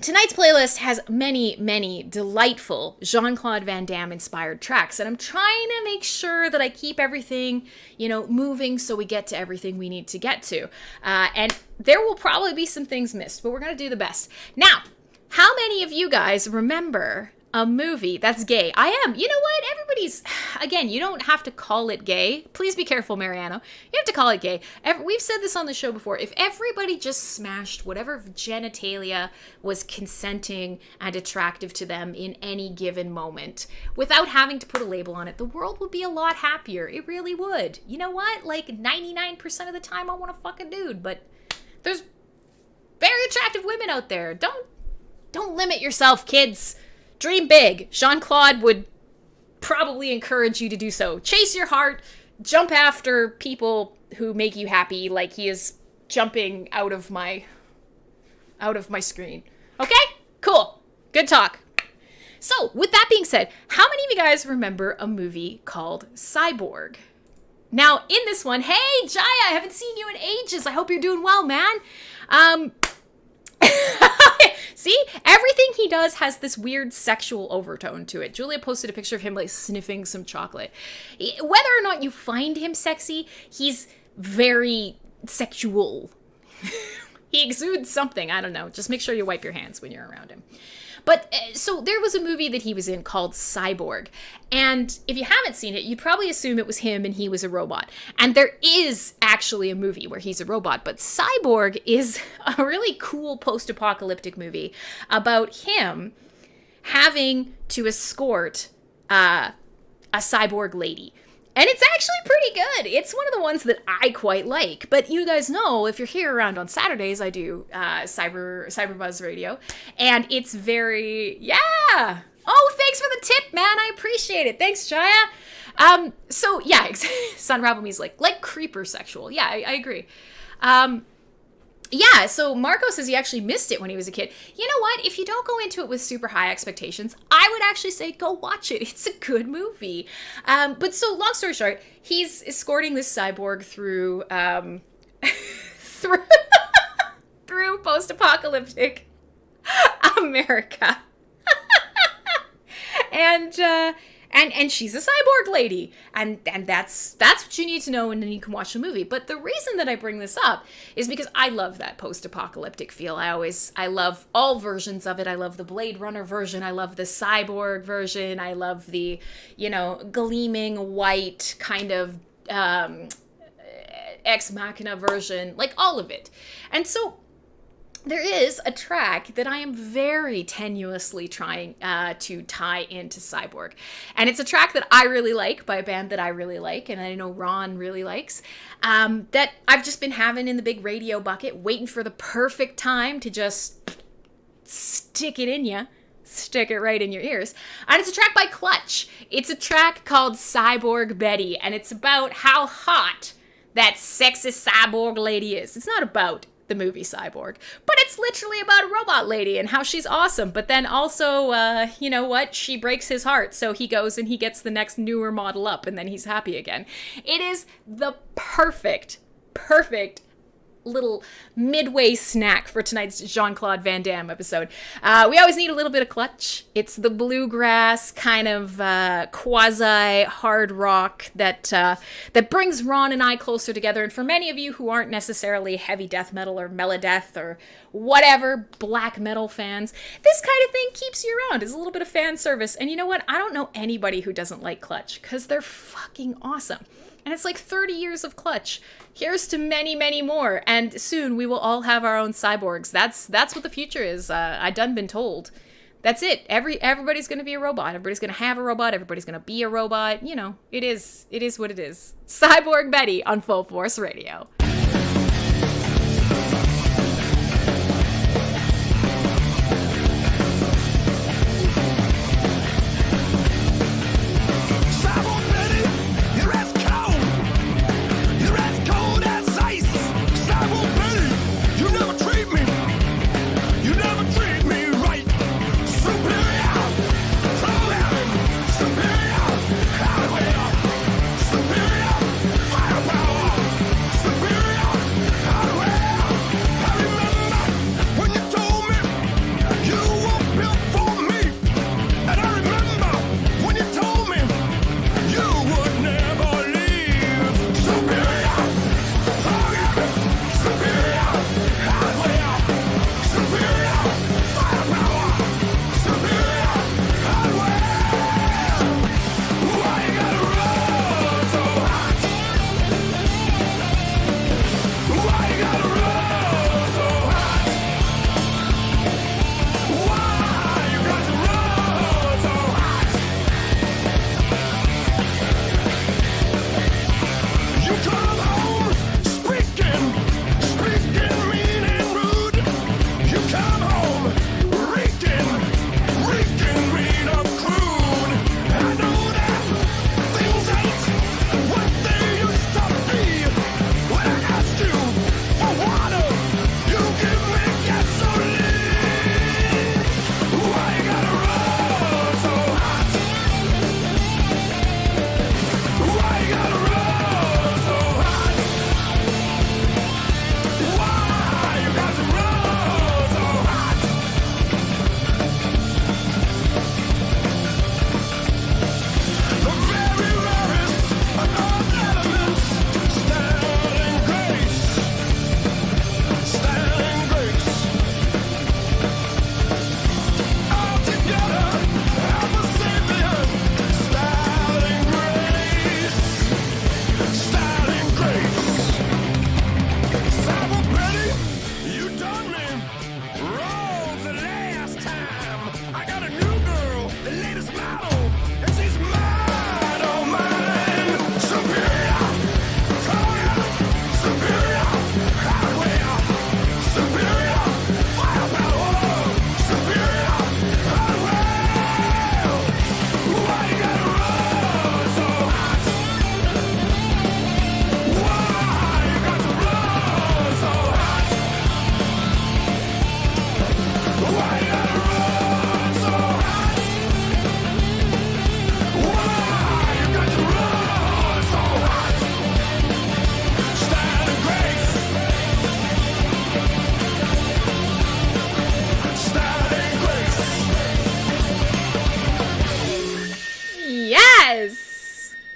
tonight's playlist has many, many delightful Jean-Claude Van Damme inspired tracks, and I'm trying to make sure that I keep everything, you know, moving so we get to everything we need to get to. And there will probably be some things missed, but we're going to do the best. Now, how many of you guys remember a movie that's gay? I am. You know what? Everybody's, again, you don't have to call it gay. Please be careful, Mariano. You have to call it gay. We've said this on the show before. If everybody just smashed whatever genitalia was consenting and attractive to them in any given moment without having to put a label on it, the world would be a lot happier. It really would. You know what? Like 99% of the time I want to fuck a dude, but there's very attractive women out there. Don't limit yourself, kids. Dream big. Jean-Claude would probably encourage you to do so. Chase your heart. Jump after people who make you happy, like he is jumping out of my screen. Okay? Cool. Good talk. So, with that being said, how many of you guys remember a movie called Cyborg? Now, in this one, hey, Jaya, I haven't seen you in ages. I hope you're doing well, man. See, everything he does has this weird sexual overtone to it. Julia posted a picture of him like sniffing some chocolate. Whether or not you find him sexy, he's very sexual. He exudes something. I don't know. Just make sure you wipe your hands when you're around him. But so there was a movie that he was in called Cyborg. And if you haven't seen it, you'd probably assume it was him and he was a robot. And there is actually a movie where he's a robot. But Cyborg is a really cool post-apocalyptic movie about him having to escort a cyborg lady. And it's actually pretty good. It's one of the ones that I quite like. But you guys know, if you're here around on Saturdays, I do Cyberbuzz Radio. And it's very, yeah. Oh, thanks for the tip, man. I appreciate it. Thanks, Jaya. So, yeah, Sun Rabomi's like creeper sexual. Yeah, I agree. Yeah, so Marco says he actually missed it when he was a kid. You know what? If you don't go into it with super high expectations, I would actually say go watch it. It's a good movie. But so, long story short, he's escorting this cyborg through through post-apocalyptic America. And she's a cyborg lady. And that's what you need to know, and then you can watch the movie. But the reason that I bring this up is because I love that post-apocalyptic feel. I love all versions of it. I love the Blade Runner version. I love the cyborg version. I love the, gleaming white kind of Ex Machina version. Like all of it. And so there is a track that I am very tenuously trying to tie into Cyborg. And it's a track that I really like by a band that I really like, and I know Ron really likes, that I've just been having in the big radio bucket, waiting for the perfect time to just stick it in ya. Stick it right in your ears. And it's a track by Clutch. It's a track called Cyborg Betty, and it's about how hot that sexy cyborg lady is. It's not about the movie Cyborg, but it's literally about a robot lady and how she's awesome. But then also, you know what? She breaks his heart, so he goes and he gets the next newer model up, and then he's happy again. It is the perfect little midway snack for tonight's Jean-Claude Van Damme episode. We always need a little bit of clutch. It's the bluegrass kind of quasi hard rock that brings Ron and I closer together. And for many of you who aren't necessarily heavy death metal or melodeath or whatever black metal fans, this kind of thing keeps you around. It's a little bit of fan service. And you know what? I don't know anybody who doesn't like Clutch because they're fucking awesome. And it's like 30 years of Clutch. Here's to many, many more. And soon we will all have our own cyborgs. That's what the future is. I done been told. That's it. Everybody's going to be a robot. Everybody's going to have a robot. Everybody's going to be a robot. You know, it is what it is. Cyborg Betty on Fullforce Radio.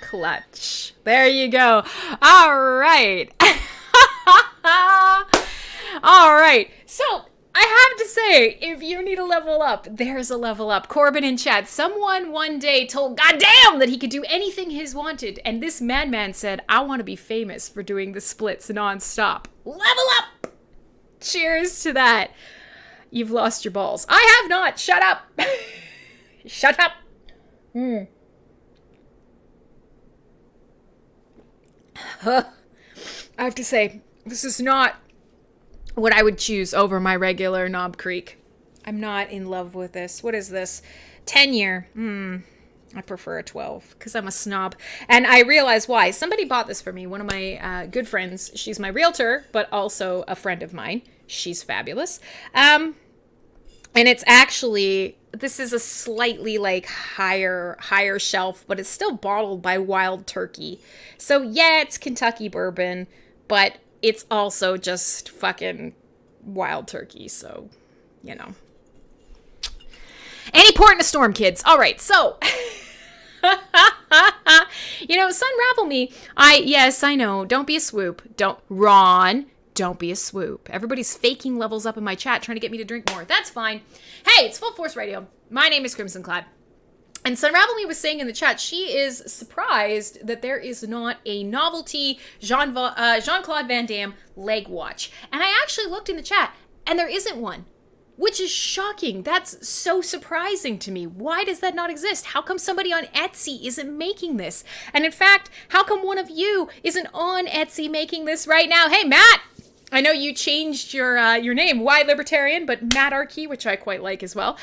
Clutch. There you go. All right. All right. So I have to say, if you need a level up, there's a level up. Corbin in chat, someone one day told goddamn that he could do anything he's wanted. And this madman said, I want to be famous for doing the splits nonstop. Level up. Cheers to that. You've lost your balls. I have not. Shut up. Shut up. I have to say, this is not what I would choose over my regular Knob Creek. I'm not in love with this. What is this? 10-year. I prefer a 12 because I'm a snob. And I realize why. Somebody bought this for me. One of my good friends. She's my realtor, but also a friend of mine. She's fabulous. And it's actually, this is a slightly like higher shelf, but it's still bottled by Wild Turkey. So yeah, it's Kentucky bourbon, but it's also just fucking wild turkey. So, you know. Any port in a storm, kids. All right, so... You know, Sunravel me. Yes, I know. Don't be a swoop. Ron, don't be a swoop. Everybody's faking levels up in my chat trying to get me to drink more. That's fine. Hey, it's Fullforce Radio. My name is Crimsonclad. And Sunravel me was saying in the chat, she is surprised that there is not a novelty Jean-Claude Van Damme leg watch. And I actually looked in the chat, and there isn't one. Which is shocking. That's so surprising to me. Why does that not exist? How come somebody on Etsy isn't making this? And in fact, how come one of you isn't on Etsy making this right now? Hey, Matt! I know you changed your name, Why Libertarian, but Matt Arkey, which I quite like as well.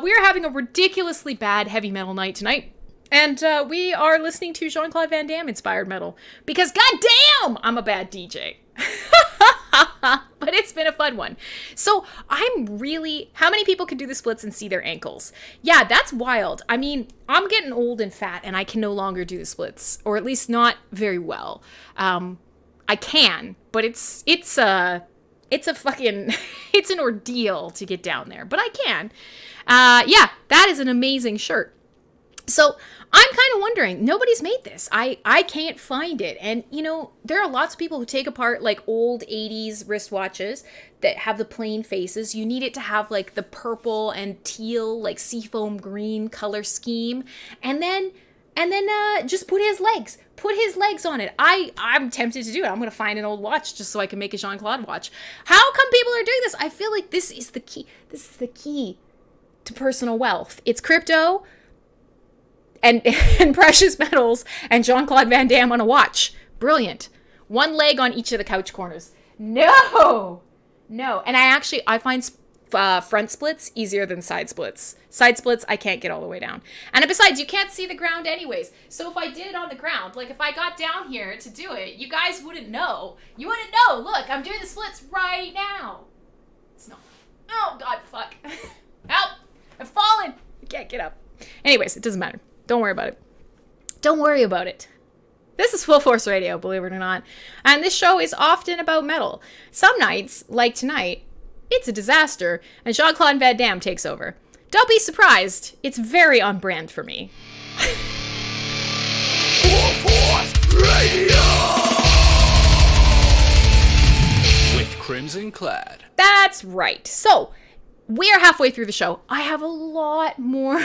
We are having a ridiculously bad heavy metal night tonight. And we are listening to Jean-Claude Van Damme inspired metal. Because goddamn, I'm a bad DJ. But it's been a fun one. So how many people can do the splits and see their ankles? Yeah, that's wild. I mean, I'm getting old and fat and I can no longer do the splits, or at least not very well. I can, but it's a fucking, it's an ordeal to get down there, but I can. Yeah, that is an amazing shirt. So I'm kind of wondering, nobody's made this. I can't find it. And, you know, there are lots of people who take apart like old 80s wristwatches that have the plain faces. You need it to have like the purple and teal, like seafoam green color scheme. And then just put his legs on it. I'm tempted to do it. I'm going to find an old watch just so I can make a Jean-Claude watch. How come people are doing this? I feel like this is the key. This is the key to personal wealth. It's crypto and precious metals and Jean-Claude Van Damme on a watch. Brilliant. One leg on each of the couch corners. No. And I find front splits easier than side splits. Side splits, I can't get all the way down. And besides, you can't see the ground anyways. So if I did it on the ground, like if I got down here to do it, you guys wouldn't know. You wouldn't know. Look, I'm doing the splits right now. It's not. Oh, God, fuck. Help. I've fallen. I can't get up. Anyways, it doesn't matter. Don't worry about it. Don't worry about it. This is Fullforce Radio, believe it or not. And this show is often about metal. Some nights, like tonight, it's a disaster, and Jean-Claude Van Damme takes over. Don't be surprised. It's very on brand for me. Fullforce Radio! With Crimsonclad. That's right. So, we are halfway through the show. I have a lot more...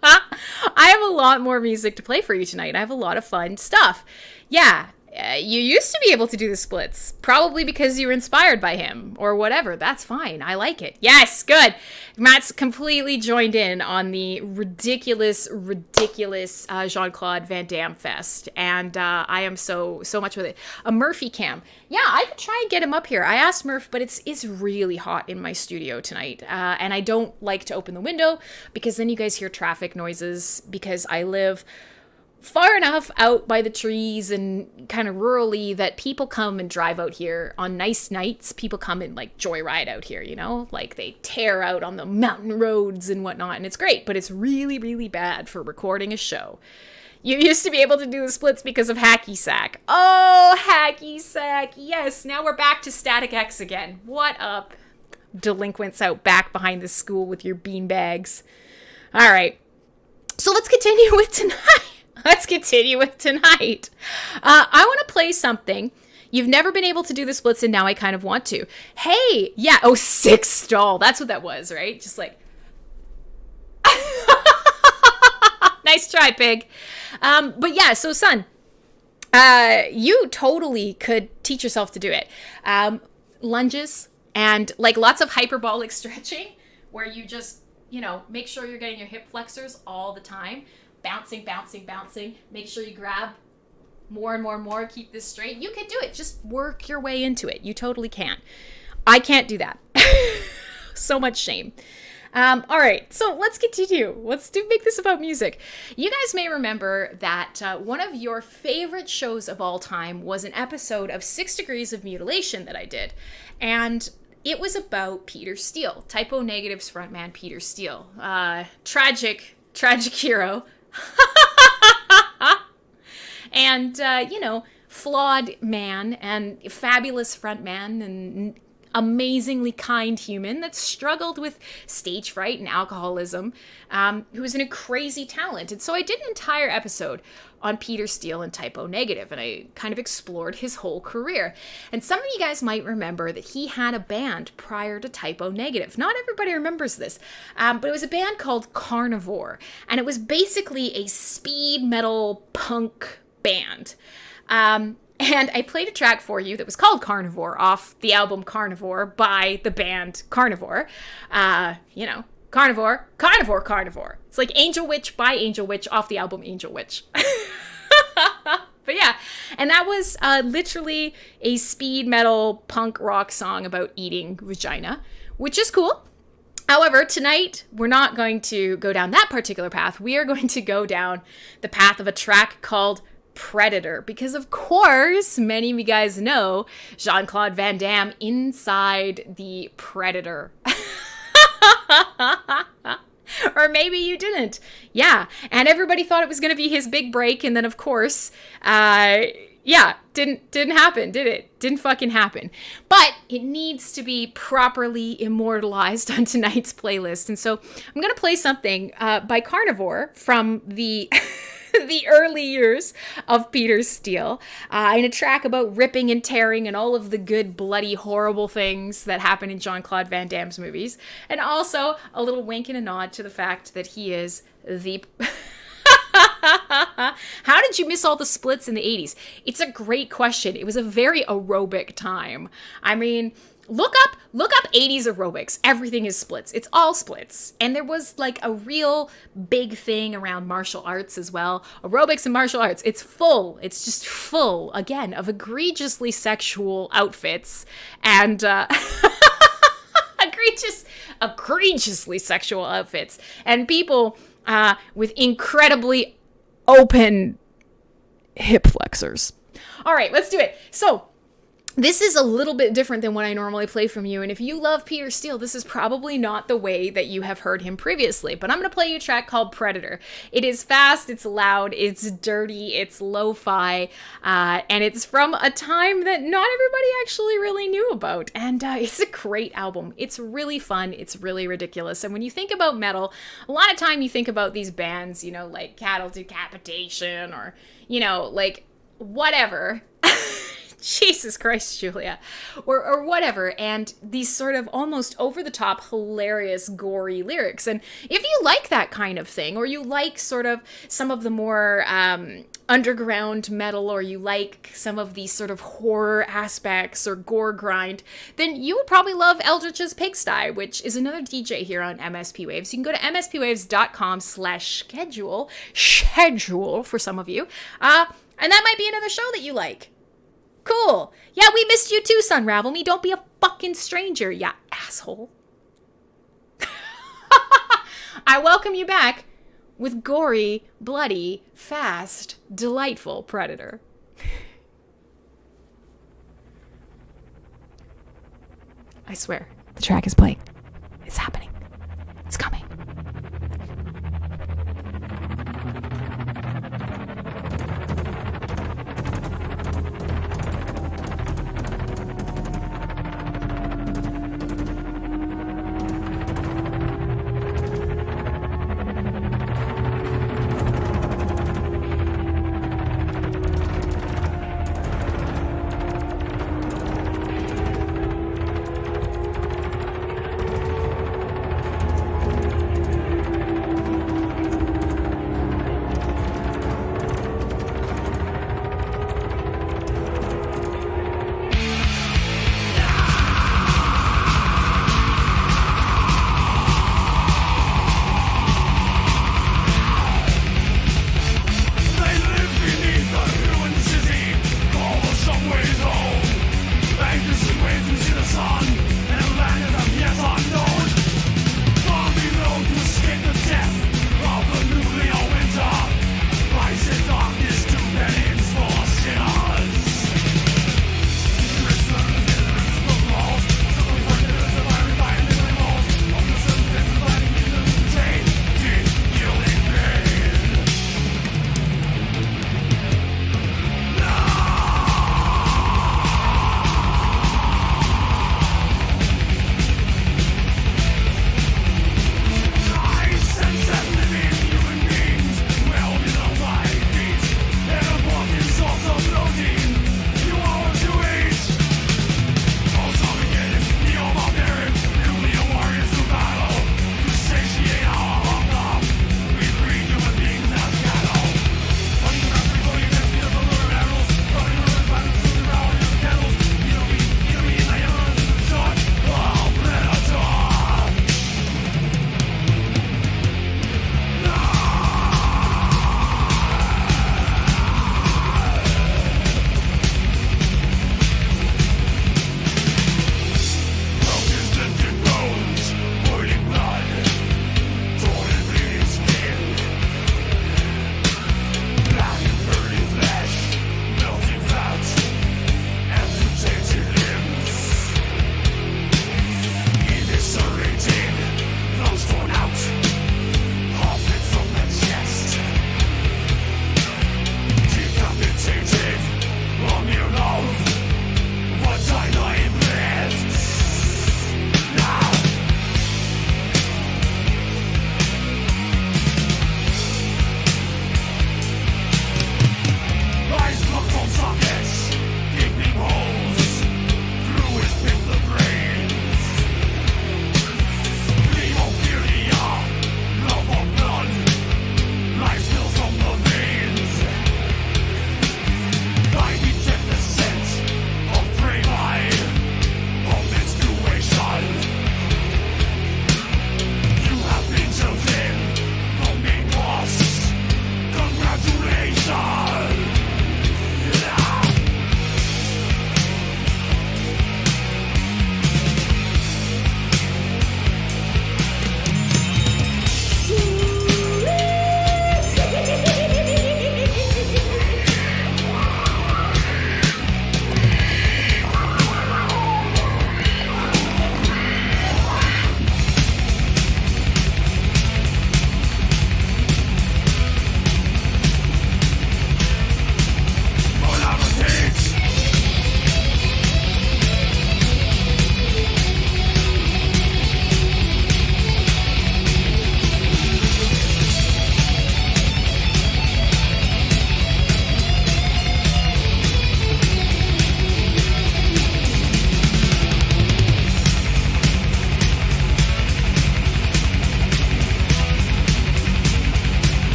I have a lot more music to play for you tonight. I have a lot of fun stuff. Yeah, you used to be able to do the splits, probably because you were inspired by him or whatever. That's fine. I like it. Yes, good. Matt's completely joined in on the ridiculous Jean-Claude Van Damme fest, and I am so much with it. A Murphy cam. Yeah, I could try and get him up here. I asked Murph, but it's really hot in my studio tonight, and I don't like to open the window because then you guys hear traffic noises because I live far enough out by the trees and kind of rurally that people come and drive out here on nice nights. People come and like joyride out here, you know, like they tear out on the mountain roads and whatnot. And it's great, but it's really, really bad for recording a show. You used to be able to do the splits because of Hacky Sack. Oh, Hacky Sack. Yes. Now we're back to Static X again. What up, delinquents out back behind the school with your beanbags? All right. So let's continue with tonight. I want to play something. You've never been able to do the splits, and now I kind of want to. Hey, yeah. Oh, 6 stall. That's what that was, right? Just like. Nice try, pig. But yeah, so son, you totally could teach yourself to do it. Lunges and like lots of hyperbolic stretching where you just, you know, make sure you're getting your hip flexors all the time. Bouncing. Make sure you grab more and more. Keep this straight. You can do it. Just work your way into it. You totally can. I can't do that. So much shame. All right. So let's continue. Make this about music. You guys may remember that one of your favorite shows of all time was an episode of 6 Degrees of Mutilation that I did. And it was about Peter Steele, Typo Negative's frontman Peter Steele. Tragic hero. And, you know, flawed man and fabulous frontman and amazingly kind human that struggled with stage fright and alcoholism, who was in a crazy talent. And so I did an entire episode on Peter Steele and Type O Negative, and I kind of explored his whole career. And some of you guys might remember that he had a band prior to Type O Negative. Not everybody remembers this, but it was a band called Carnivore, and it was basically a speed metal punk band. And I played a track for you that was called Carnivore off the album Carnivore by the band Carnivore. Carnivore, Carnivore, Carnivore. It's like Angel Witch by Angel Witch off the album Angel Witch. But yeah, and that was literally a speed metal punk rock song about eating vagina, which is cool. However, tonight, we're not going to go down that particular path. We are going to go down the path of a track called Predator, because of course, many of you guys know Jean-Claude Van Damme inside the Predator. Or maybe you didn't. Yeah, and everybody thought it was going to be his big break, and then of course, didn't happen, did it? Didn't fucking happen. But it needs to be properly immortalized on tonight's playlist, and so I'm going to play something by Carnivore from the the early years of Peter Steele, in a track about ripping and tearing and all of the good, bloody, horrible things that happen in Jean-Claude Van Damme's movies. And also a little wink and a nod to the fact that he is the... How did you miss all the splits in the 80s? It's a great question. It was a very aerobic time. I mean... Look up 80s aerobics. Everything is splits. It's all splits. And there was like a real big thing around martial arts as well. Aerobics and martial arts. It's full. It's just full, again, of egregiously sexual outfits and egregiously sexual outfits. And people with incredibly open hip flexors. All right, let's do it. So, this is a little bit different than what I normally play from you, and if you love Peter Steele, this is probably not the way that you have heard him previously, but I'm going to play you a track called Predator. It is fast, it's loud, it's dirty, it's lo-fi, and it's from a time that not everybody actually really knew about, and it's a great album. It's really fun, it's really ridiculous, and when you think about metal, a lot of time you think about these bands, you know, like Cattle Decapitation, or, you know, like, whatever. Jesus Christ, Julia, or whatever, and these sort of almost over-the-top, hilarious, gory lyrics. And if you like that kind of thing, or you like sort of some of the more underground metal, or you like some of these sort of horror aspects or gore grind, then you would probably love Eldritch's Pigsty, which is another DJ here on MSP Waves. You can go to mspwaves.com/schedule for some of you, and that might be another show that you like. Cool. Yeah, we missed you too, Sunravel Me. Don't be a fucking stranger, ya asshole. I welcome you back with gory, bloody, fast, delightful Predator. I swear, the track is playing. It's happening. It's coming.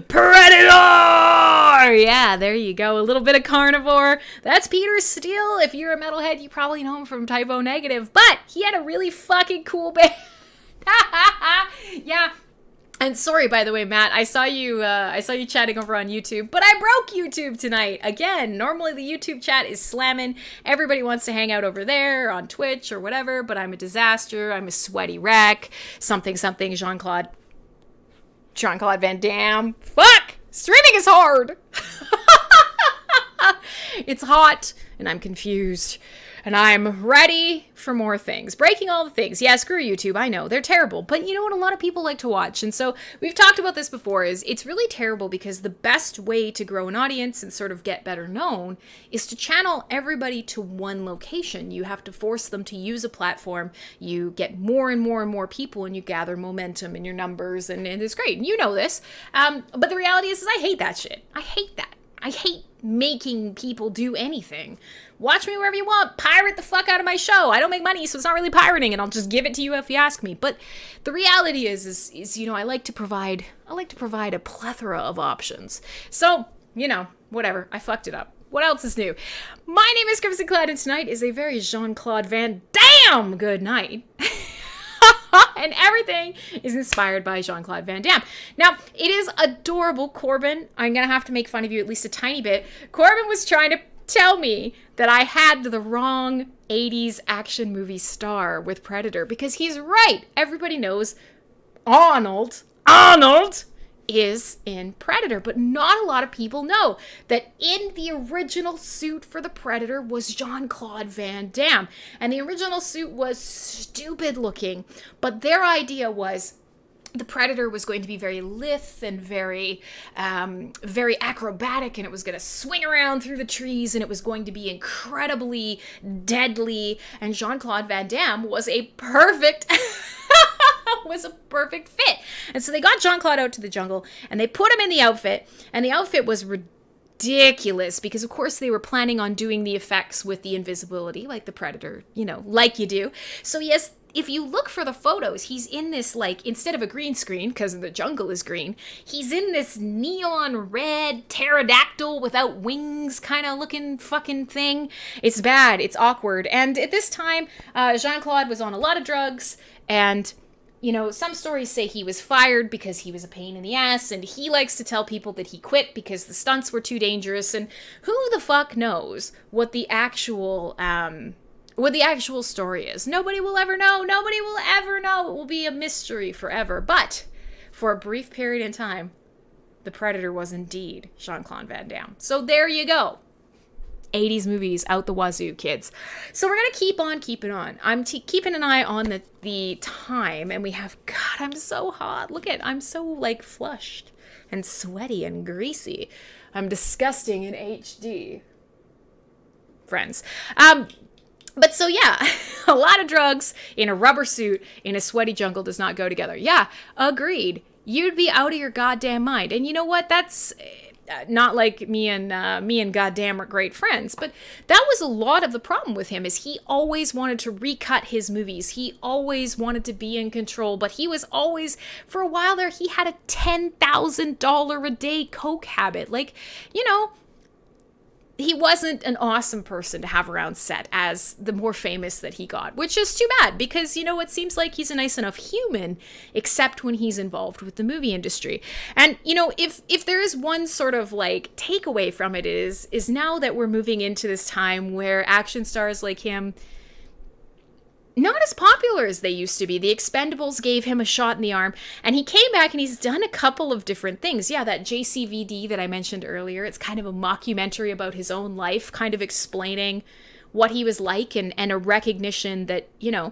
Predator! Yeah, there you go. A little bit of carnivore. That's Peter Steele. If you're a metalhead, you probably know him from Typo Negative. But he had a really fucking cool band. Yeah. And sorry, by the way, Matt, I saw you chatting over on YouTube, but I broke YouTube tonight. Again, normally the YouTube chat is slamming. Everybody wants to hang out over there on Twitch or whatever, but I'm a disaster. I'm a sweaty wreck. Something, Jean-Claude Van Damme. Fuck! Streaming is hard. It's hot, and I'm confused. And I'm ready for more things. Breaking all the things. Yeah, screw YouTube. I know. They're terrible. But you know what a lot of people like to watch? And so we've talked about this before, is it's really terrible because the best way to grow an audience and sort of get better known is to channel everybody to one location. You have to force them to use a platform. You get more and more and more people, and you gather momentum in your numbers, and it's great. And you know this. But the reality is I hate that shit. I hate that. I hate making people do anything. Watch me wherever you want. Pirate the fuck out of my show. I don't make money, so it's not really pirating, and I'll just give it to you if you ask me. But the reality is you know, I like to provide a plethora of options. So, you know, whatever. I fucked it up. What else is new? My name is Crimsonclad, and tonight is a very Jean-Claude Van Damme good night. And everything is inspired by Jean-Claude Van Damme. Now, it is adorable, Corbin. I'm going to have to make fun of you at least a tiny bit. Corbin was trying to tell me that I had the wrong 80s action movie star with Predator, because he's right. Everybody knows Arnold is in Predator, but not a lot of people know that in the original suit for the Predator was Jean-Claude Van Damme. And the original suit was stupid looking, but their idea was the Predator was going to be very lithe and very acrobatic, and it was going to swing around through the trees, and it was going to be incredibly deadly, and Jean-Claude Van Damme was a perfect fit. And so they got Jean-Claude out to the jungle, and they put him in the outfit, and the outfit was ridiculous because, of course, they were planning on doing the effects with the invisibility, like the Predator, you know, like you do. So yes, if you look for the photos, he's in this, like, instead of a green screen, because the jungle is green, he's in this neon red pterodactyl without wings kind of looking fucking thing. It's bad. It's awkward. And at this time, Jean-Claude was on a lot of drugs, and you know, some stories say he was fired because he was a pain in the ass, and he likes to tell people that he quit because the stunts were too dangerous, and who the fuck knows what the actual story is. Nobody will ever know. Nobody will ever know. It will be a mystery forever. But for a brief period in time, the Predator was indeed Jean-Claude Van Damme. So there you go. 80s movies out the wazoo, kids. So we're going to keep on keeping on. I'm keeping an eye on the time, and we have, God, I'm so hot. Look at, I'm so, like, flushed and sweaty and greasy. I'm disgusting in HD. Friends. But so, yeah, a lot of drugs in a rubber suit in a sweaty jungle does not go together. Yeah, agreed. You'd be out of your goddamn mind. And you know what? That's not like me and goddamn are great friends, but that was a lot of the problem with him, is he always wanted to recut his movies. He always wanted to be in control, but he was always, for a while there, he had a $10,000 a day coke habit. Like, you know, he wasn't an awesome person to have around set as the more famous that he got, which is too bad because, you know, it seems like he's a nice enough human, except when he's involved with the movie industry. And, you know, if there is one sort of like takeaway from it is now that we're moving into this time where action stars like him, not as popular as they used to be. The Expendables gave him a shot in the arm, and he came back and he's done a couple of different things. Yeah, that JCVD that I mentioned earlier, it's kind of a mockumentary about his own life, kind of explaining what he was like and a recognition that, you know,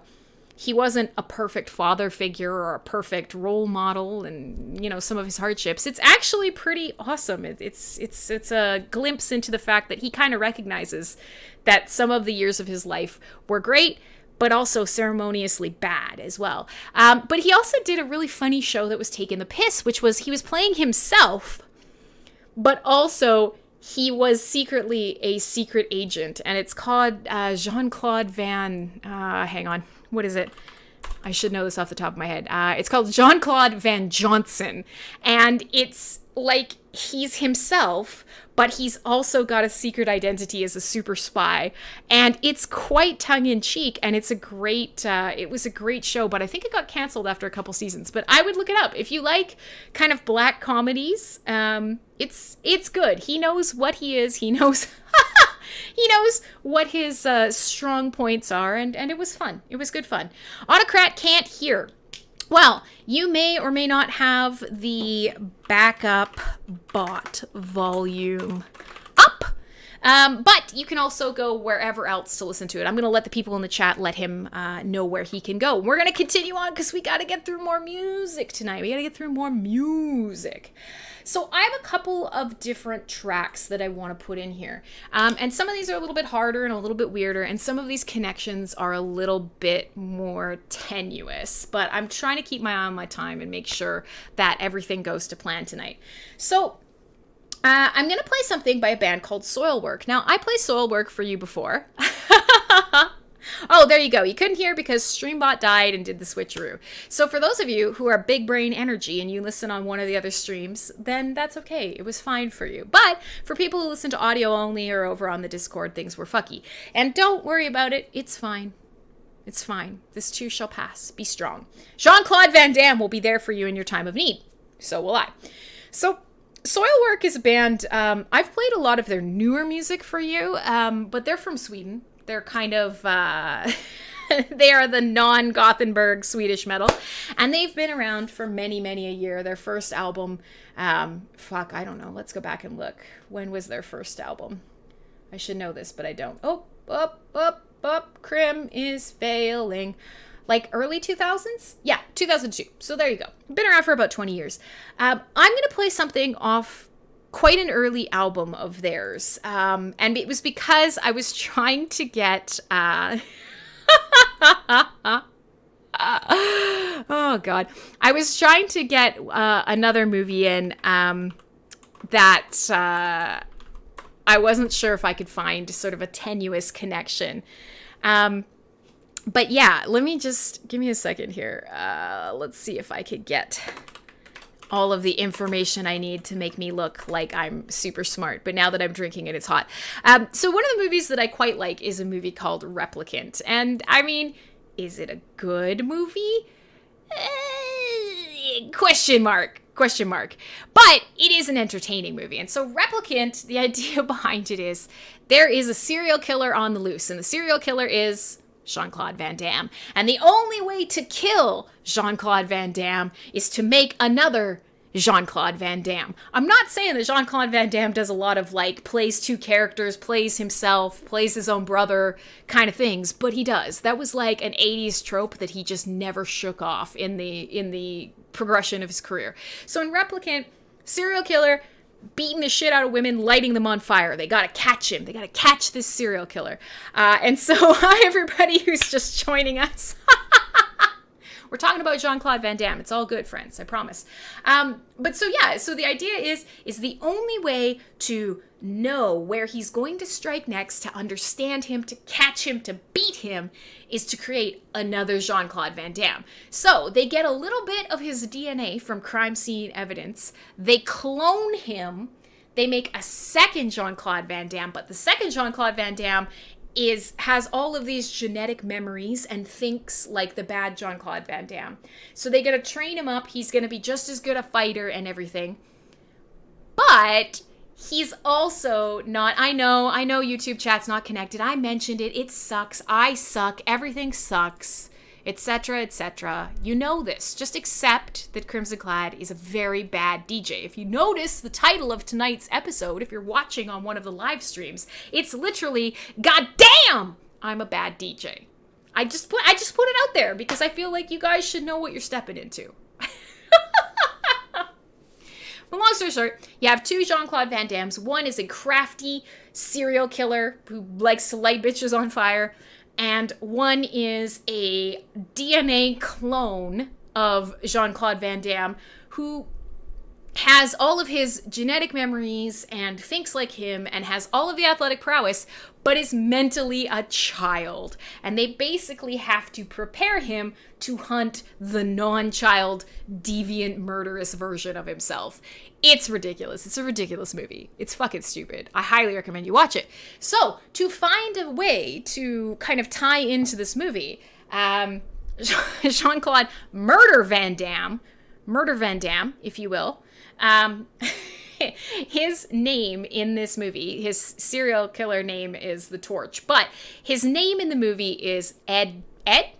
he wasn't a perfect father figure or a perfect role model, and, you know, some of his hardships. It's actually pretty awesome. It's a glimpse into the fact that he kind of recognizes that some of the years of his life were great, but also ceremoniously bad as well. But he also did a really funny show that was taking the piss, which was he was playing himself, but also he was secretly a secret agent, and it's called Jean-Claude Van... hang on. What is it? I should know this off the top of my head. It's called Jean-Claude Van Johnson. And it's like he's himself, but he's also got a secret identity as a super spy. And it's quite tongue-in-cheek, and it's a great, it was a great show, but I think it got canceled after a couple seasons. But I would look it up. If you like kind of black comedies, it's good. He knows what he is. He knows... He knows what his strong points are, and it was fun. It was good fun. Autocrat can't hear. Well, you may or may not have the backup bot volume up, but you can also go wherever else to listen to it. I'm going to let the people in the chat let him know where he can go. We're going to continue on because we got to get through more music tonight. We got to get through more music. So I have a couple of different tracks that I want to put in here. And some of these are a little bit harder and a little bit weirder, and some of these connections are a little bit more tenuous. But I'm trying to keep my eye on my time and make sure that everything goes to plan tonight. So I'm going to play something by a band called Soilwork. Now, I played Soilwork for you before. Oh, there you go. You couldn't hear because Streambot died and did the switcheroo. So for those of you who are big brain energy and you listen on one of the other streams, then that's okay. It was fine for you. But for people who listen to audio only or over on the Discord, things were fucky. And don't worry about it. It's fine. It's fine. This too shall pass. Be strong. Jean-Claude Van Damme will be there for you in your time of need. So will I. So Soilwork is a band. I've played a lot of their newer music for you, but they're from Sweden. They're kind of, they are the non-Gothenburg Swedish metal. And they've been around for many, many a year. Their first album, I don't know. Let's go back and look. When was their first album? I should know this, but I don't. Crim is failing. Like early 2000s? Yeah, 2002. So there you go. Been around for about 20 years. I'm going to play something off quite an early album of theirs. And it was because I was trying to get... oh, God. I was trying to get another movie in that I wasn't sure if I could find sort of a tenuous connection. But yeah, let me just... Give me a second here. Let's see if I could get... all of the information I need to make me look like I'm super smart. But now that I'm drinking it, it's hot. So one of the movies that I quite like is a movie called Replicant. And I mean, is it a good movie? Question mark. But it is an entertaining movie. And so Replicant, the idea behind it is there is a serial killer on the loose. And the serial killer is Jean-Claude Van Damme. And the only way to kill Jean-Claude Van Damme is to make another Jean-Claude Van Damme. I'm not saying that Jean-Claude Van Damme does a lot of, like, plays two characters, plays himself, plays his own brother kind of things, but he does. That was like an 80s trope that he just never shook off in the progression of his career. So in Replicant, serial killer beating the shit out of women, lighting them on fire. They gotta catch him. They gotta catch this serial killer. And so, hi everybody who's just joining us. We're talking about Jean-Claude Van Damme. It's all good, friends. I promise. But so yeah, so the idea is the only way to know where he's going to strike next, to understand him, to catch him, to beat him, is to create another Jean-Claude Van Damme. So they get a little bit of his DNA from crime scene evidence. They clone him. They make a second Jean-Claude Van Damme, but the second Jean-Claude Van Damme has all of these genetic memories and thinks like the bad Jean-Claude Van Damme. So they gotta train him up. He's gonna be just as good a fighter and everything. But he's also not, I know YouTube chat's not connected. I mentioned it. It sucks. I suck. Everything sucks. Etc., etc. You know this. Just accept that Crimsonclad is a very bad DJ. If you notice the title of tonight's episode, if you're watching on one of the live streams, it's literally, God damn, I'm a bad DJ. I just put it out there because I feel like you guys should know what you're stepping into. But long story short, you have two Jean-Claude Van Dammes. One is a crafty serial killer who likes to light bitches on fire. And one is a DNA clone of Jean-Claude Van Damme who has all of his genetic memories and thinks like him and has all of the athletic prowess, but is mentally a child. And they basically have to prepare him to hunt the non-child, deviant, murderous version of himself. It's ridiculous. It's a ridiculous movie. It's fucking stupid. I highly recommend you watch it. So, to find a way to kind of tie into this movie, Jean-Claude Murder Van Damme, if you will, his name in this movie, his serial killer name is The Torch, but his name in the movie is Ed? I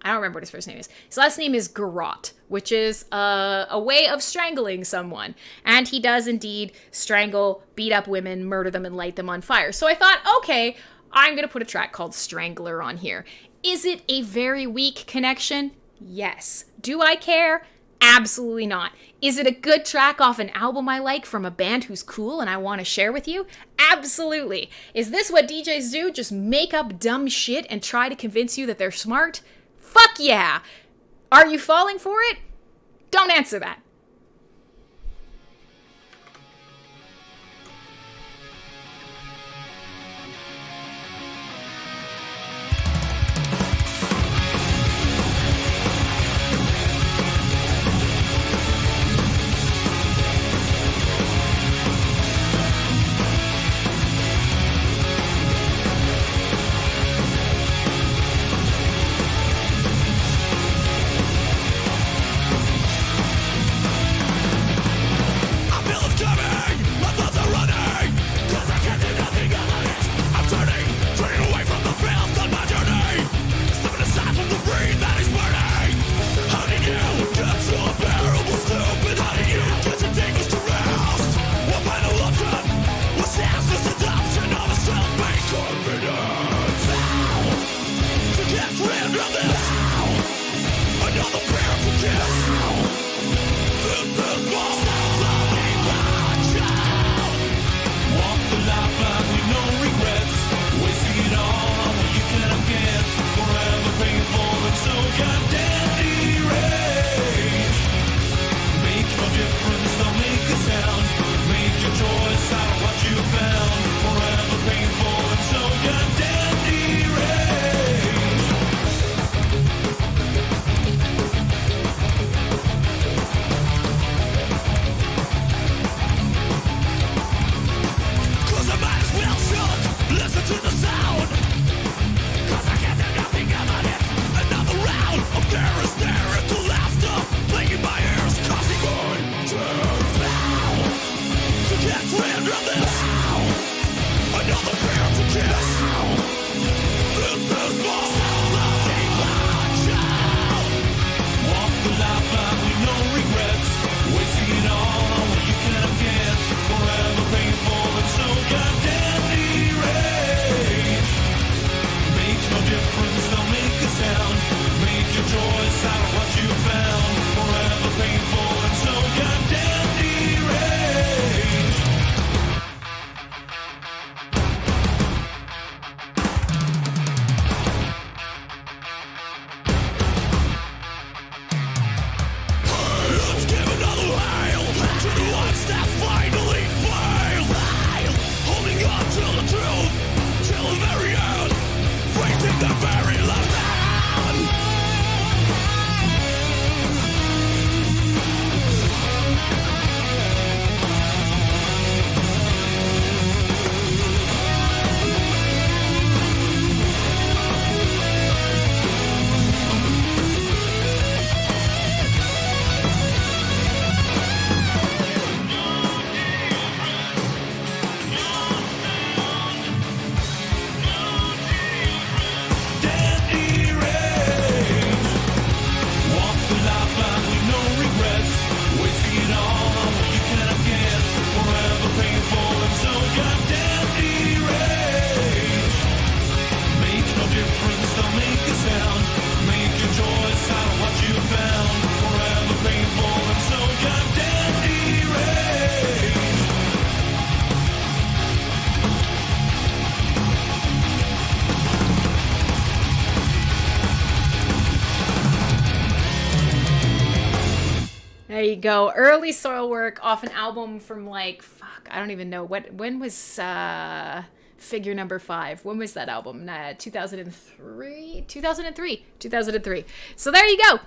don't remember what his first name is. His last name is Garrote, which is a way of strangling someone. And he does indeed strangle, beat up women, murder them, and light them on fire. So I thought, okay, I'm going to put a track called Strangler on here. Is it a very weak connection? Yes. Do I care? Absolutely not. Is it a good track off an album I like from a band who's cool and I want to share with you? Absolutely. Is this what DJs do? Just make up dumb shit and try to convince you that they're smart? Fuck yeah. Are you falling for it? Don't answer that. you go. Early Soilwork off an album from like, fuck, I don't even know. When was Figure Number 5? When was that album? 2003? 2003. So there you go.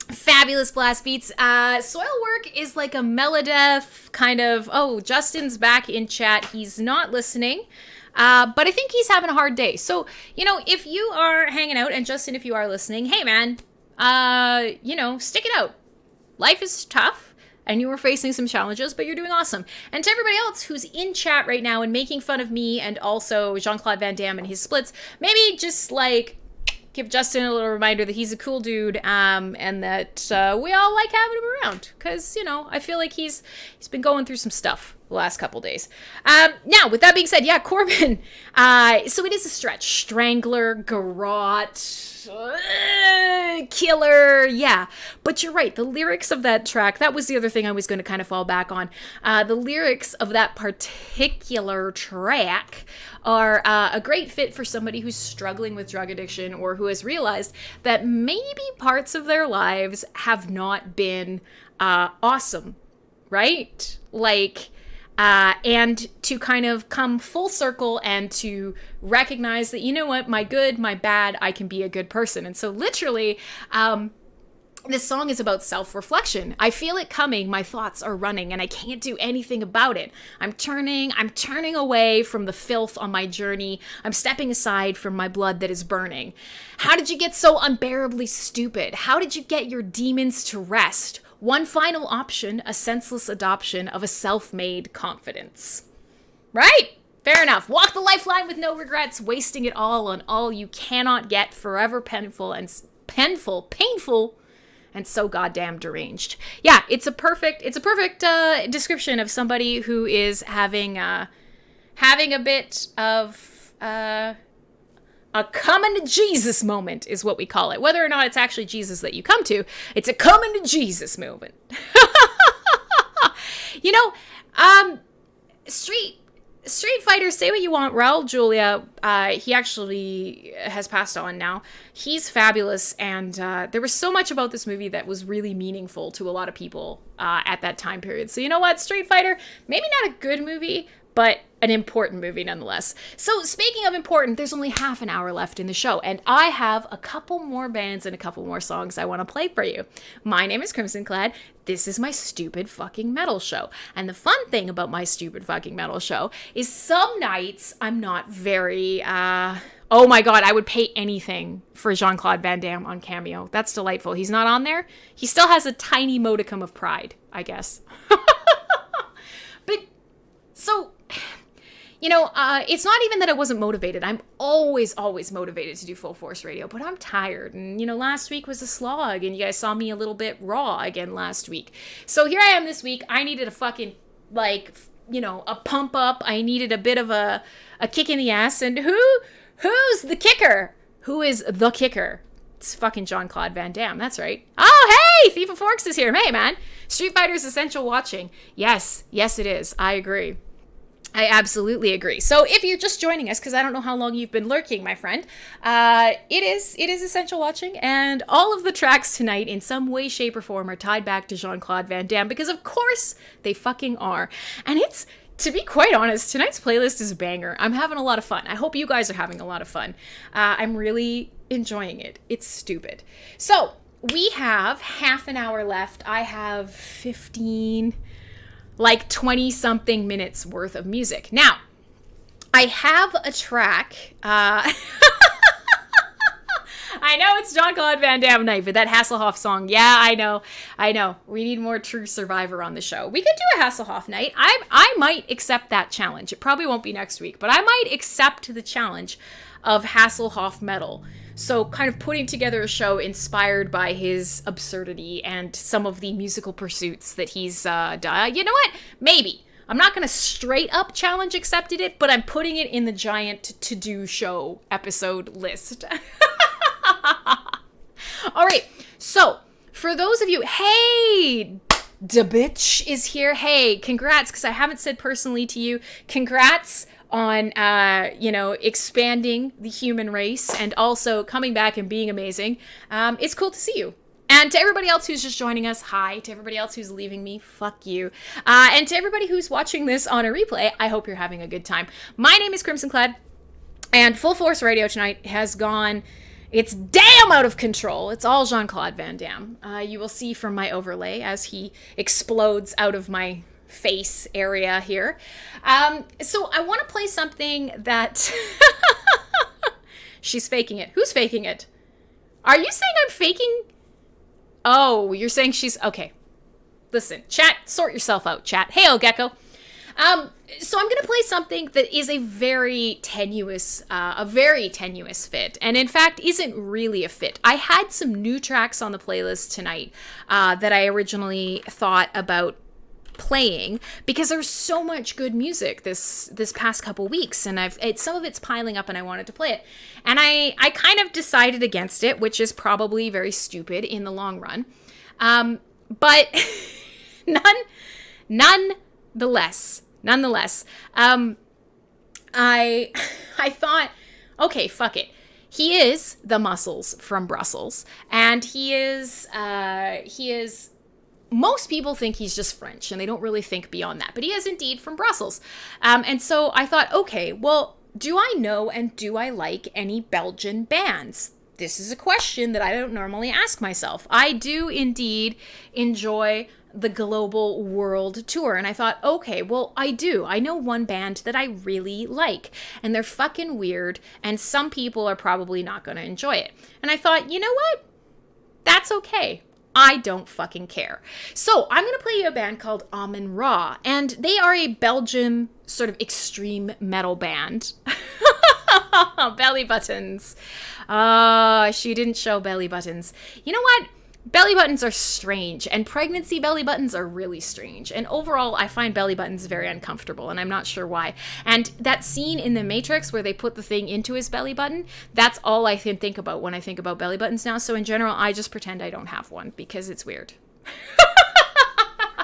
Fabulous blast beats. Soilwork is like a melodeath kind of, oh, Justin's back in chat. He's not listening. But I think he's having a hard day. So, you know, if you are hanging out, and Justin, if you are listening, hey man, you know, stick it out. Life is tough, and you are facing some challenges, but you're doing awesome. And to everybody else who's in chat right now and making fun of me and also Jean-Claude Van Damme and his splits, maybe just like give Justin a little reminder that he's a cool dude, and that we all like having him around. Because, you know, I feel like he's been going through some stuff the last couple days. Now, with that being said, yeah, Corbin. So it is a stretch. Strangler, Garrote, Killer, yeah. But you're right, the lyrics of that track, that was the other thing I was going to kind of fall back on. The lyrics of that particular track are a great fit for somebody who's struggling with drug addiction or who has realized that maybe parts of their lives have not been awesome, right? Like, and to kind of come full circle and to recognize that, you know what, my good, my bad, I can be a good person. And so literally, this song is about self-reflection. I feel it coming, my thoughts are running, and I can't do anything about it. I'm turning away from the filth on my journey. I'm stepping aside from my blood that is burning. How did you get so unbearably stupid? How did you get your demons to rest? One final option, a senseless adoption of a self-made confidence. Right? Fair enough. Walk the lifeline with no regrets, wasting it all on all you cannot get, forever painful, and so goddamn deranged. Yeah, it's a perfect description of somebody who is having a bit of a coming to Jesus moment is what we call it. Whether or not it's actually Jesus that you come to, it's a coming to Jesus moment. You know, Street Fighter, say what you want. Raul Julia, he actually has passed on now. He's fabulous, and there was so much about this movie that was really meaningful to a lot of people at that time period. So you know what, Street Fighter, maybe not a good movie, but an important movie nonetheless. So speaking of important, there's only half an hour left in the show, and I have a couple more bands and a couple more songs I want to play for you. My name is Crimsonclad. This is my stupid fucking metal show. And the fun thing about my stupid fucking metal show is some nights I'm not very, oh my god, I would pay anything for Jean-Claude Van Damme on Cameo. That's delightful. He's not on there. He still has a tiny modicum of pride, I guess. But, so, you know, it's not even that I wasn't motivated. I'm always motivated to do Fullforce Radio, but I'm tired. And, you know, last week was a slog, and you guys saw me a little bit raw again last week. So here I am this week. I needed a fucking, like, you know, a pump up. I needed a bit of a kick in the ass. And who's the kicker? Who is the kicker? It's fucking Jean-Claude Van Damme. That's right. Oh, hey, Thief of Forks is here. Hey, man. Street Fighter's essential watching. Yes, it is. I agree. I absolutely agree. So if you're just joining us, because I don't know how long you've been lurking, my friend, it is essential watching, and all of the tracks tonight in some way, shape, or form are tied back to Jean-Claude Van Damme, because of course they fucking are. And it's, to be quite honest, tonight's playlist is a banger. I'm having a lot of fun. I hope you guys are having a lot of fun. I'm really enjoying it. It's stupid. So we have half an hour left. I have 20-something minutes worth of music. Now, I have a track. I know it's Jean-Claude Van Damme night, but that Hasselhoff song, yeah, I know. We need more true Survivor on the show. We could do a Hasselhoff night. I might accept that challenge. It probably won't be next week, but I might accept the challenge of Hasselhoff metal. So kind of putting together a show inspired by his absurdity and some of the musical pursuits that he's done. You know what? Maybe. I'm not going to straight up challenge accepted it, but I'm putting it in the giant to-do show episode list. All right. So for those of you, hey, da bitch is here. Hey, congrats, because I haven't said personally to you, congrats on, expanding the human race and also coming back and being amazing. It's cool to see you. And to everybody else who's just joining us, hi. To everybody else who's leaving me, fuck you. And to everybody who's watching this on a replay, I hope you're having a good time. My name is Crimsonclad, and Fullforce Radio tonight has gone, it's damn out of control. It's all Jean-Claude Van Damme. You will see from my overlay as he explodes out of my face area here. So I want to play something that... She's faking it. Who's faking it? Are you saying I'm faking... Oh, you're saying she's... Okay. Listen, chat, sort yourself out, chat. Hey, oh, Gecko. So I'm going to play something that is a very tenuous fit, and in fact isn't really a fit. I had some new tracks on the playlist tonight that I originally thought about playing because there's so much good music this past couple weeks, and some of it's piling up and I wanted to play it, and I kind of decided against it, which is probably very stupid in the long run, but nonetheless, I thought, okay, fuck it. He is the Muscles from Brussels, and he is, most people think he's just French, and they don't really think beyond that, but he is indeed from Brussels. And so I thought, okay, well, do I know and do I like any Belgian bands? This is a question that I don't normally ask myself. I do indeed enjoy the global world tour, and I thought, okay, well, I do. I know one band that I really like, and they're fucking weird, and some people are probably not going to enjoy it. And I thought, you know what? That's okay. I don't fucking care. So I'm going to play you a band called Amun-Ra, and they are a Belgian sort of extreme metal band. Belly buttons. She didn't show belly buttons. You know what? Belly buttons are strange, and pregnancy belly buttons are really strange. And overall, I find belly buttons very uncomfortable, and I'm not sure why. And that scene in The Matrix where they put the thing into his belly button, that's all I can think about when I think about belly buttons now. So in general, I just pretend I don't have one because it's weird.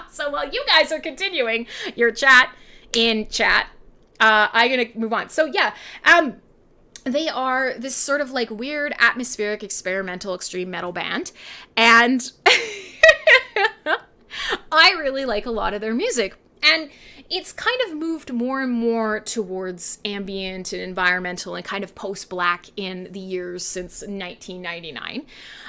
So while you guys are continuing your chat in chat, I'm going to move on. So yeah, they are this sort of like weird atmospheric experimental extreme metal band, and I really like a lot of their music, and it's kind of moved more and more towards ambient and environmental and kind of post-black in the years since 1999.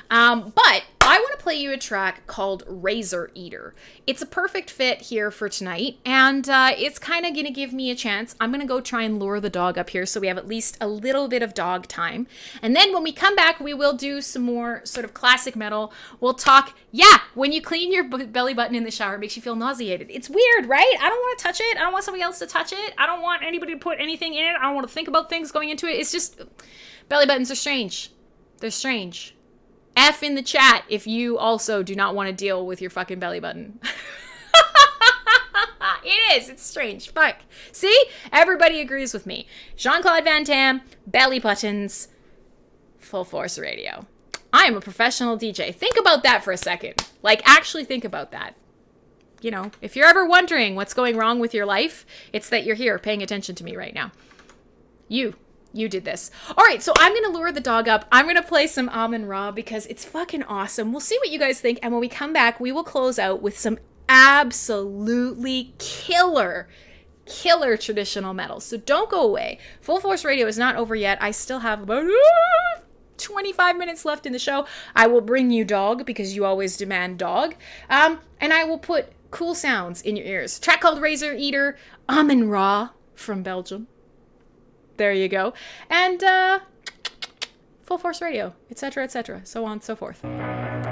But I want to play you a track called Razor Eater. It's a perfect fit here for tonight, and it's kind of going to give me a chance. I'm going to go try and lure the dog up here so we have at least a little bit of dog time. And then when we come back, we will do some more sort of classic metal. We'll talk, when you clean your belly button in the shower, it makes you feel nauseated. It's weird, right? I don't want to touch it. I don't want somebody else to touch it. I don't want anybody to put anything in it. I don't want to think about things going into it. It's just, belly buttons are strange. They're strange. F in the chat if you also do not want to deal with your fucking belly button. It is. It's strange. Fuck. See? Everybody agrees with me. Jean-Claude Van Damme, belly buttons, Fullforce Radio. I am a professional DJ. Think about that for a second. Like, actually think about that. You know, if you're ever wondering what's going wrong with your life, it's that you're here paying attention to me right now. You did this. All right, so I'm going to lure the dog up. I'm going to play some Amun-Ra because it's fucking awesome. We'll see what you guys think, and when we come back, we will close out with some absolutely killer traditional metal. So don't go away. Fullforce Radio is not over yet. I still have about 25 minutes left in the show. I will bring you dog because you always demand dog. And I will put cool sounds in your ears. Track called Razor Eater, Amun-Ra from Belgium. There you go. And Fullforce Radio, etc., so on and so forth. Ah!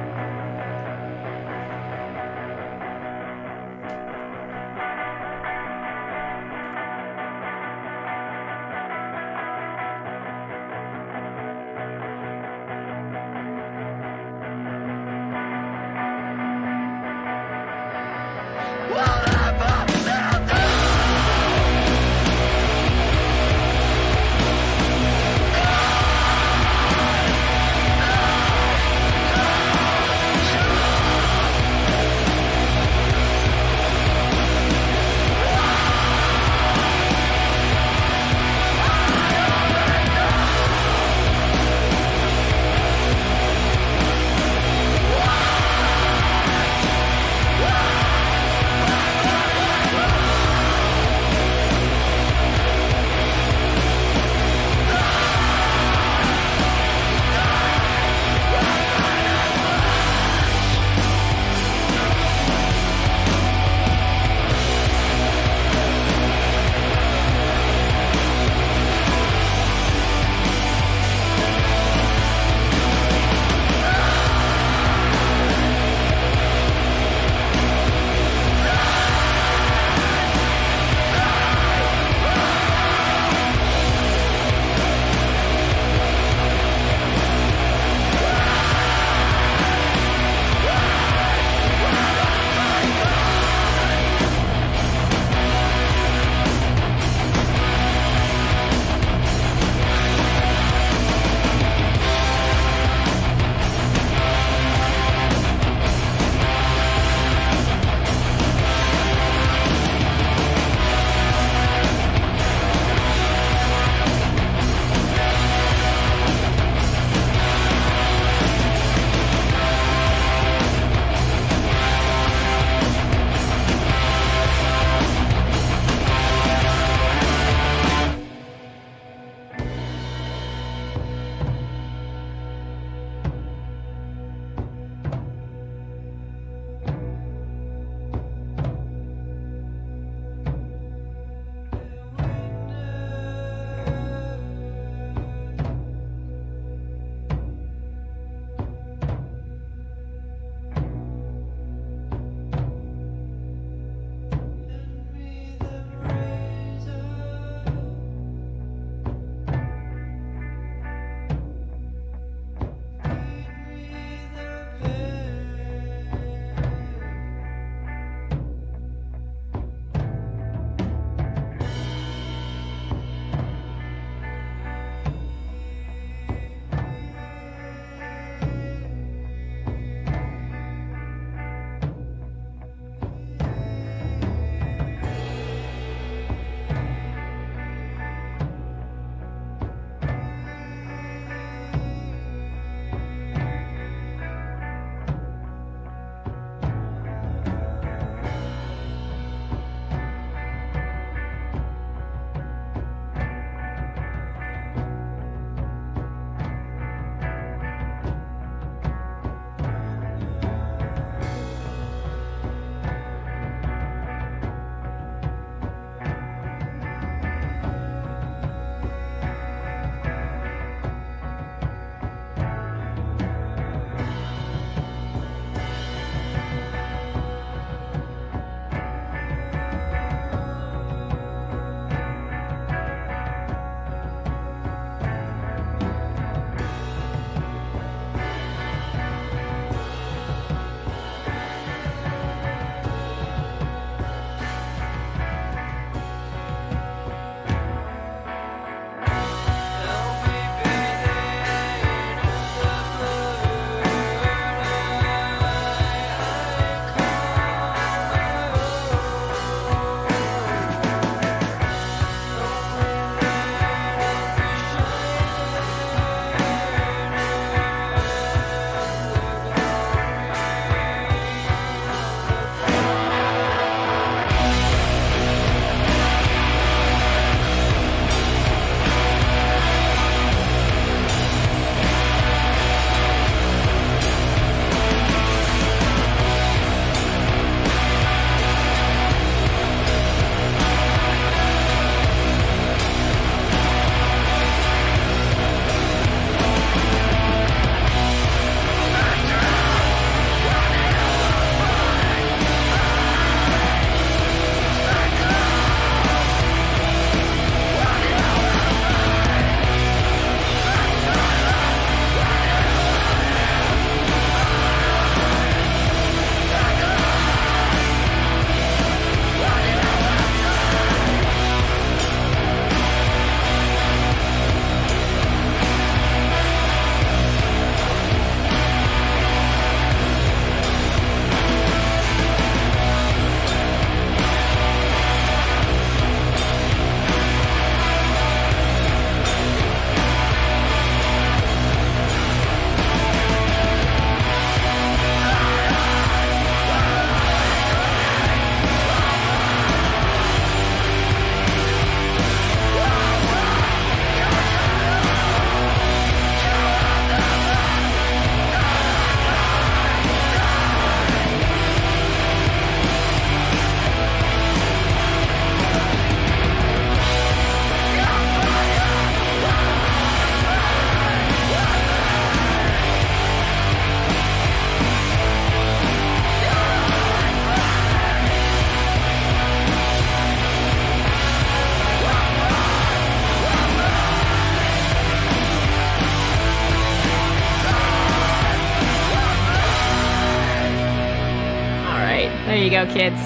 you go, kids.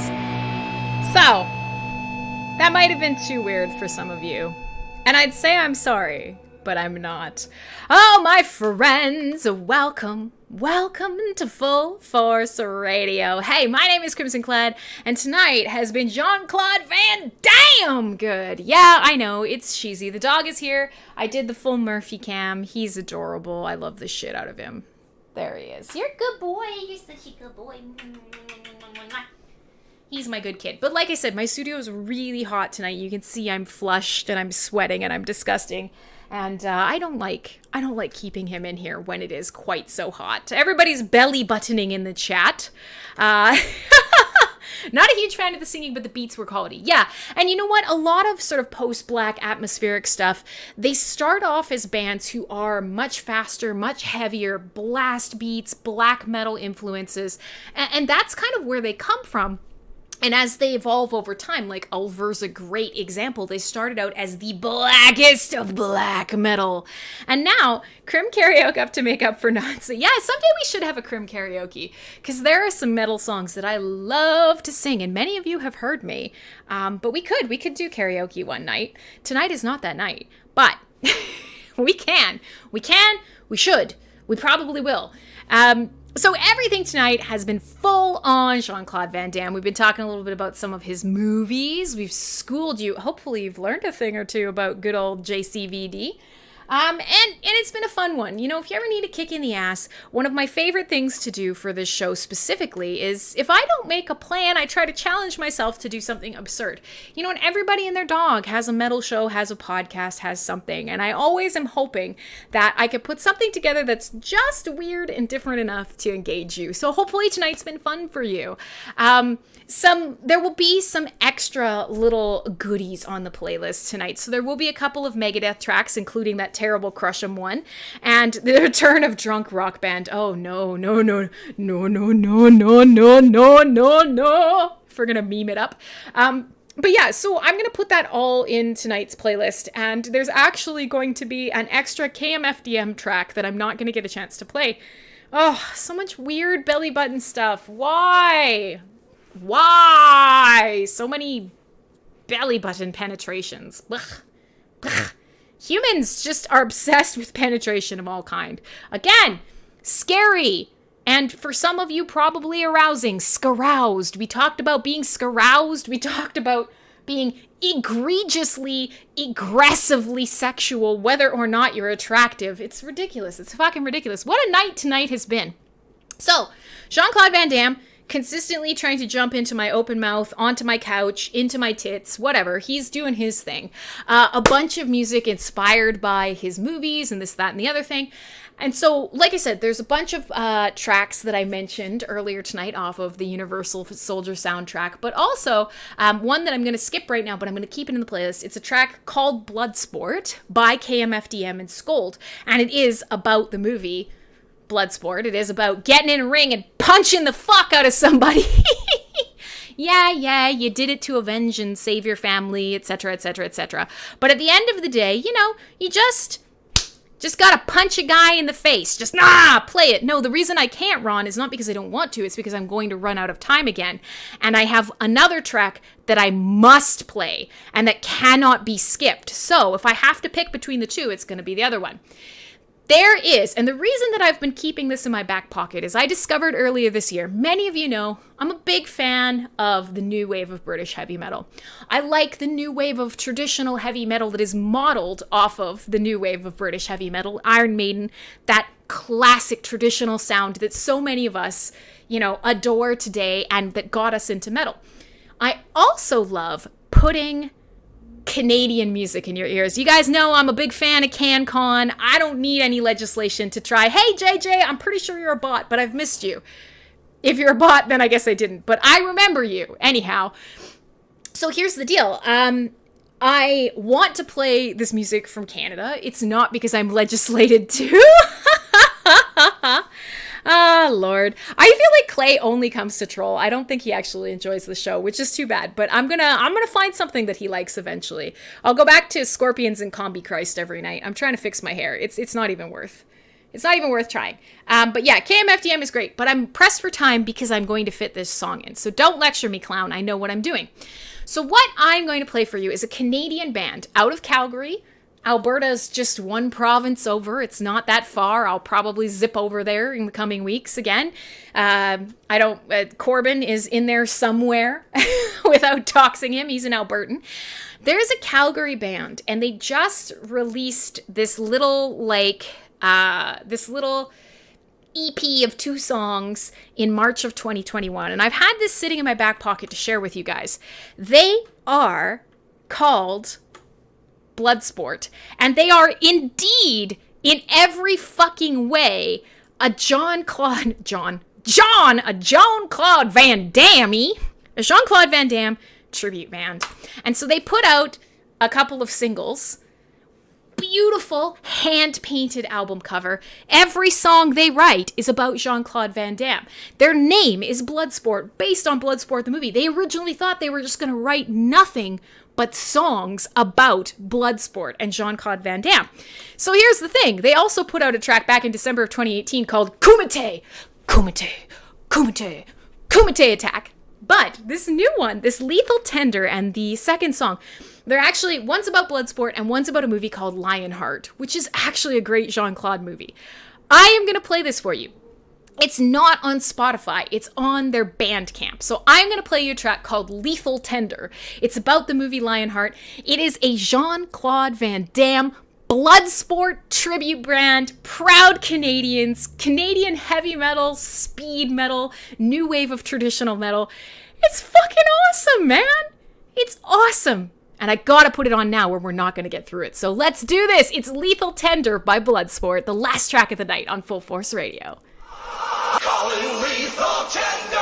So, that might have been too weird for some of you. And I'd say I'm sorry, but I'm not. Oh, my friends, welcome to Fullforce Radio. Hey, my name is Crimsonclad, and tonight has been Jean-Claude Van Damme good. Yeah, I know, it's cheesy. The dog is here. I did the full Murphy cam. He's adorable. I love the shit out of him. There he is. You're a good boy. You're such a good boy. He's my good kid. But like I said, my studio is really hot tonight. You can see I'm flushed and I'm sweating and I'm disgusting. And I don't like keeping him in here when it is quite so hot. Everybody's belly buttoning in the chat. Not a huge fan of the singing, but the beats were quality. Yeah, and you know what? A lot of sort of post-black atmospheric stuff, they start off as bands who are much faster, much heavier, blast beats, black metal influences, and that's kind of where they come from. And as they evolve over time, like Ulver's a great example, they started out as the blackest of black metal. And now, Crim Karaoke up to make up for nonsense. Yeah, someday we should have a Crim Karaoke, because there are some metal songs that I love to sing, and many of you have heard me. But we could do karaoke one night. Tonight is not that night, but we should. We probably will. So everything tonight has been full on Jean-Claude Van Damme. We've been talking a little bit about some of his movies. We've schooled you. Hopefully you've learned a thing or two about good old JCVD. And it's been a fun one. You know, if you ever need a kick in the ass, one of my favorite things to do for this show specifically is if I don't make a plan, I try to challenge myself to do something absurd. You know, and everybody and their dog has a metal show, has a podcast, has something. And I always am hoping that I could put something together that's just weird and different enough to engage you. So hopefully tonight's been fun for you. There will be some extra little goodies on the playlist tonight. So there will be a couple of Megadeth tracks, including that terrible Crush 'Em one, and the return of Drunk Rock Band. Oh no. If we're gonna meme it up. But yeah, so I'm going to put that all in tonight's playlist, and there's actually going to be an extra KMFDM track that I'm not going to get a chance to play. Oh, so much weird belly button stuff. Why? So many belly button penetrations. Blech. Humans just are obsessed with penetration of all kind. Again, scary. And for some of you, probably arousing. Scaroused. We talked about being scaroused. We talked about being egregiously, aggressively sexual, whether or not you're attractive. It's ridiculous. It's fucking ridiculous. What a night tonight has been. So, Jean-Claude Van Damme, consistently trying to jump into my open mouth, onto my couch, into my tits, whatever. He's doing his thing. A bunch of music inspired by his movies and this, that, and the other thing. And so, like I said, there's a bunch of tracks that I mentioned earlier tonight off of the Universal Soldier soundtrack, but also one that I'm going to skip right now, but I'm going to keep it in the playlist. It's a track called Bloodsport by KMFDM and Scold, and it is about the movie Bloodsport. It is about getting in a ring and punching the fuck out of somebody. Yeah, you did it to avenge and save your family, etc., etc., etc. But at the end of the day, you know, you just gotta punch a guy in the face. Just, play it. No, the reason I can't, Ron, is not because I don't want to. It's because I'm going to run out of time again. And I have another track that I must play and that cannot be skipped. So if I have to pick between the two, it's going to be the other one. There is, and the reason that I've been keeping this in my back pocket is I discovered earlier this year, many of you know, I'm a big fan of the new wave of British heavy metal. I like the new wave of traditional heavy metal that is modeled off of the new wave of British heavy metal, Iron Maiden, that classic traditional sound that so many of us, you know, adore today and that got us into metal. I also love putting Canadian music in your ears. You guys know I'm a big fan of CanCon. I don't need any legislation to try, hey JJ, I'm pretty sure you're a bot, but I've missed you. If you're a bot, then I guess I didn't, but I remember you. Anyhow, so here's the deal. I want to play this music from Canada. It's not because I'm legislated to. Ah, Lord. I feel like Clay only comes to troll. I don't think he actually enjoys the show, which is too bad. But I'm gonna find something that he likes eventually. I'll go back to Scorpions and Combi Christ every night. I'm trying to fix my hair. It's not even worth It's not even worth trying. But yeah, KMFDM is great, but I'm pressed for time because I'm going to fit this song in. So don't lecture me, clown. I know what I'm doing. So what I'm going to play for you is a Canadian band out of Calgary. Alberta's just one province over. It's not that far. I'll probably zip over there in the coming weeks again. Corbin is in there somewhere without doxing him. He's an Albertan. There's a Calgary band, and they just released this little EP of 2 songs in March of 2021. And I've had this sitting in my back pocket to share with you guys. They are called Bloodsport, and they are indeed, in every fucking way, a Jean-Claude Van Damme tribute band. And so they put out a couple of singles, beautiful hand-painted album cover. Every song they write is about Jean-Claude Van Damme. Their name is Bloodsport, based on Bloodsport the movie. They originally thought they were just going to write nothing but songs about Bloodsport and Jean-Claude Van Damme. So here's the thing. They also put out a track back in December of 2018 called Kumite Attack. But this new one, this Lethal Tender and the second song, they're actually, one's about Bloodsport and one's about a movie called Lionheart, which is actually a great Jean-Claude movie. I am going to play this for you. It's not on Spotify. It's on their Bandcamp. So I'm going to play you a track called Lethal Tender. It's about the movie Lionheart. It is a Jean-Claude Van Damme Bloodsport tribute band. Proud Canadians. Canadian heavy metal, speed metal, new wave of traditional metal. It's fucking awesome, man. It's awesome. And I gotta put it on now or we're not gonna get through it. So let's do this. It's Lethal Tender by Bloodsport, the last track of the night on Fullforce Radio. Calling lethal tender.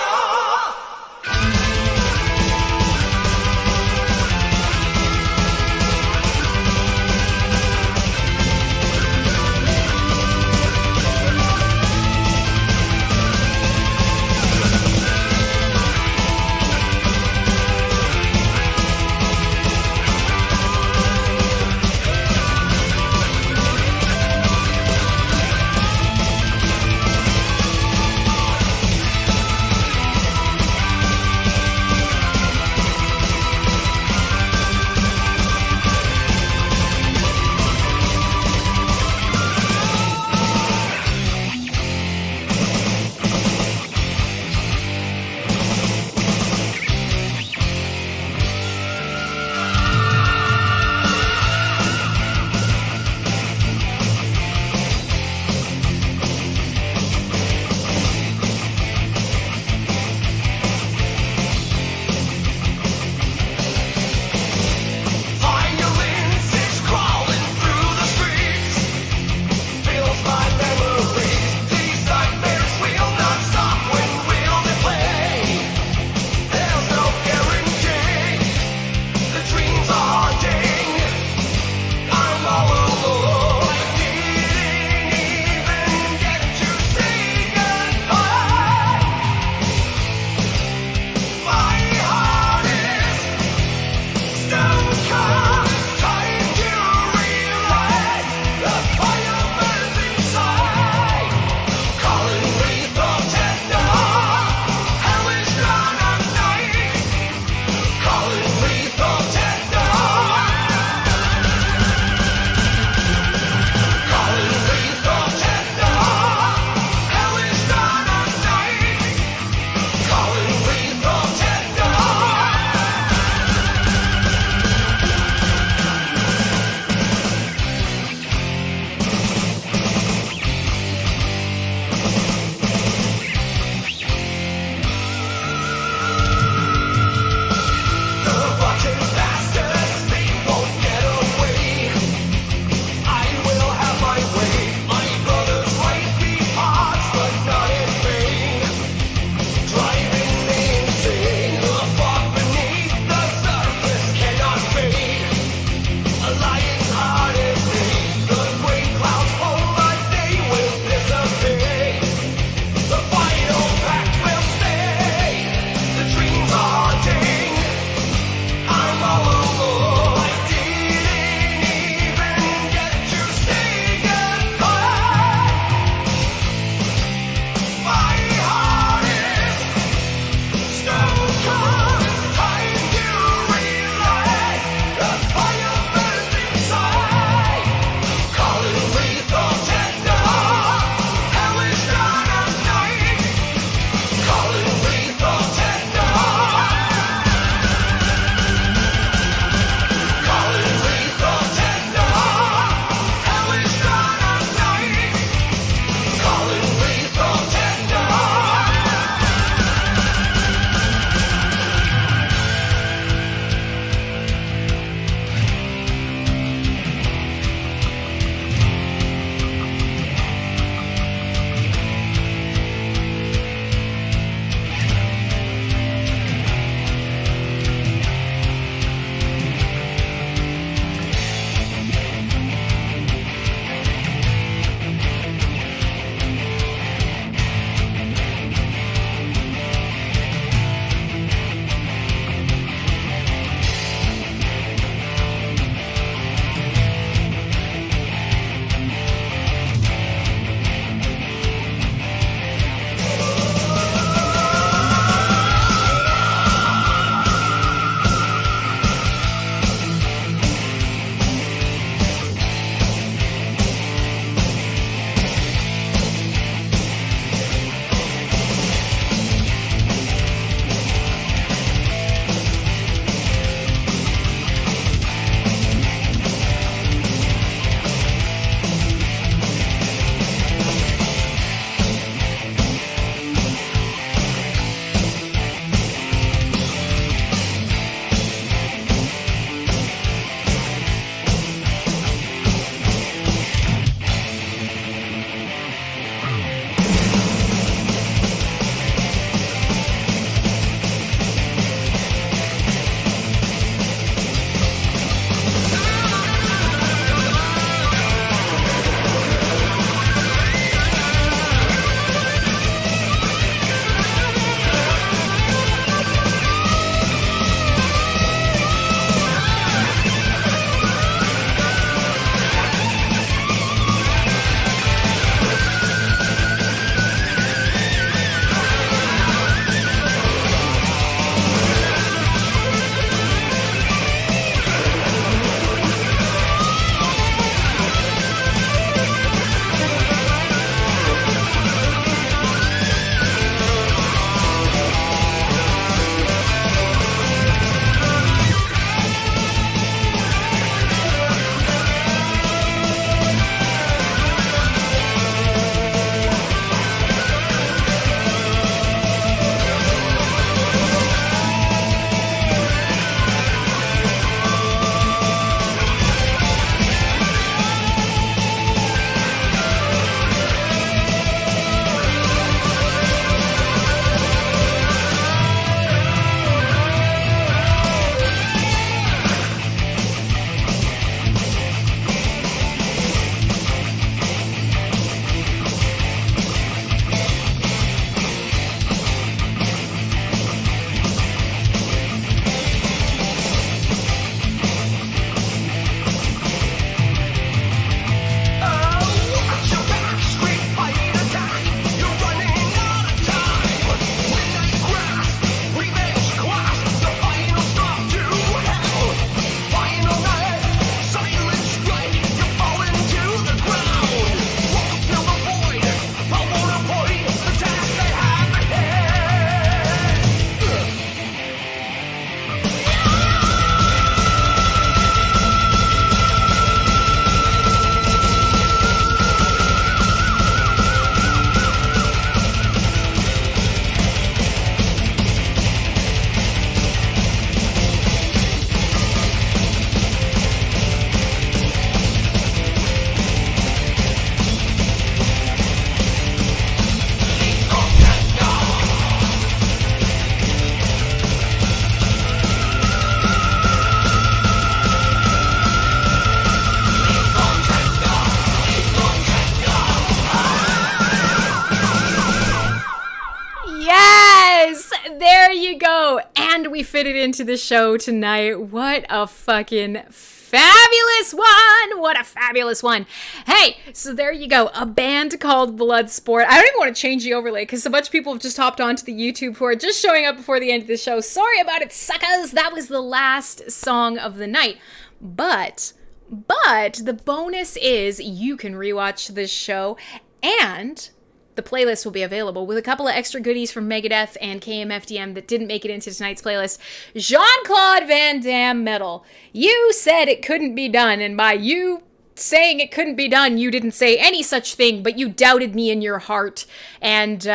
you go. And we fit it into the show tonight. What a fucking fabulous one. What a fabulous one. Hey, so there you go. A band called Bloodsport. I don't even want to change the overlay because a bunch of people have just hopped onto the YouTube who are just showing up before the end of the show. Sorry about it, suckers. That was the last song of the night. But the bonus is you can rewatch this show, and the playlist will be available with a couple of extra goodies from Megadeth and KMFDM that didn't make it into tonight's playlist. Jean-Claude Van Damme metal. You said it couldn't be done, and by you saying it couldn't be done, you didn't say any such thing, but you doubted me in your heart, and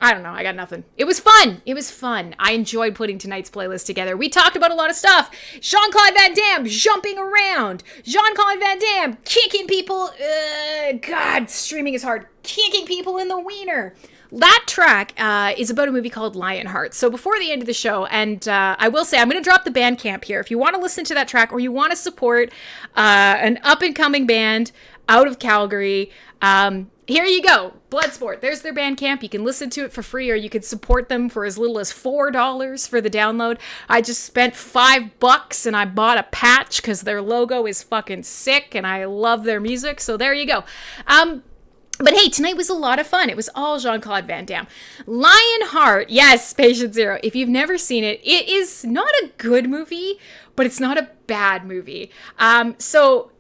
I don't know. I got nothing. It was fun. It was fun. I enjoyed putting tonight's playlist together. We talked about a lot of stuff. Jean-Claude Van Damme jumping around. Jean-Claude Van Damme kicking people. God, streaming is hard. Kicking people in the wiener. That track is about a movie called Lionheart. So before the end of the show, and I will say, I'm going to drop the Bandcamp here. If you want to listen to that track or you want to support an up-and-coming band out of Calgary, here you go. Bloodsport. There's their Bandcamp. You can listen to it for free, or you can support them for as little as $4 for the download. I just spent $5 and I bought a patch because their logo is fucking sick and I love their music. So there you go. But hey, tonight was a lot of fun. It was all Jean-Claude Van Damme. Lionheart. Yes, Patient Zero. If you've never seen it, it is not a good movie, but it's not a bad movie. So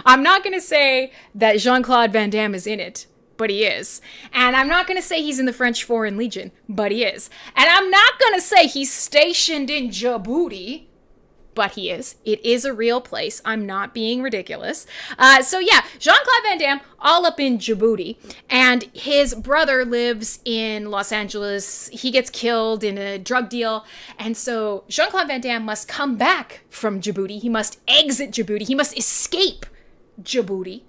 I'm not going to say that Jean-Claude Van Damme is in it, but he is. And I'm not going to say he's in the French Foreign Legion, but he is. And I'm not going to say he's stationed in Djibouti, but he is. It is a real place. I'm not being ridiculous. So yeah, Jean-Claude Van Damme, all up in Djibouti, and his brother lives in Los Angeles. He gets killed in a drug deal, and so Jean-Claude Van Damme must come back from Djibouti. He must exit Djibouti. He must escape Djibouti.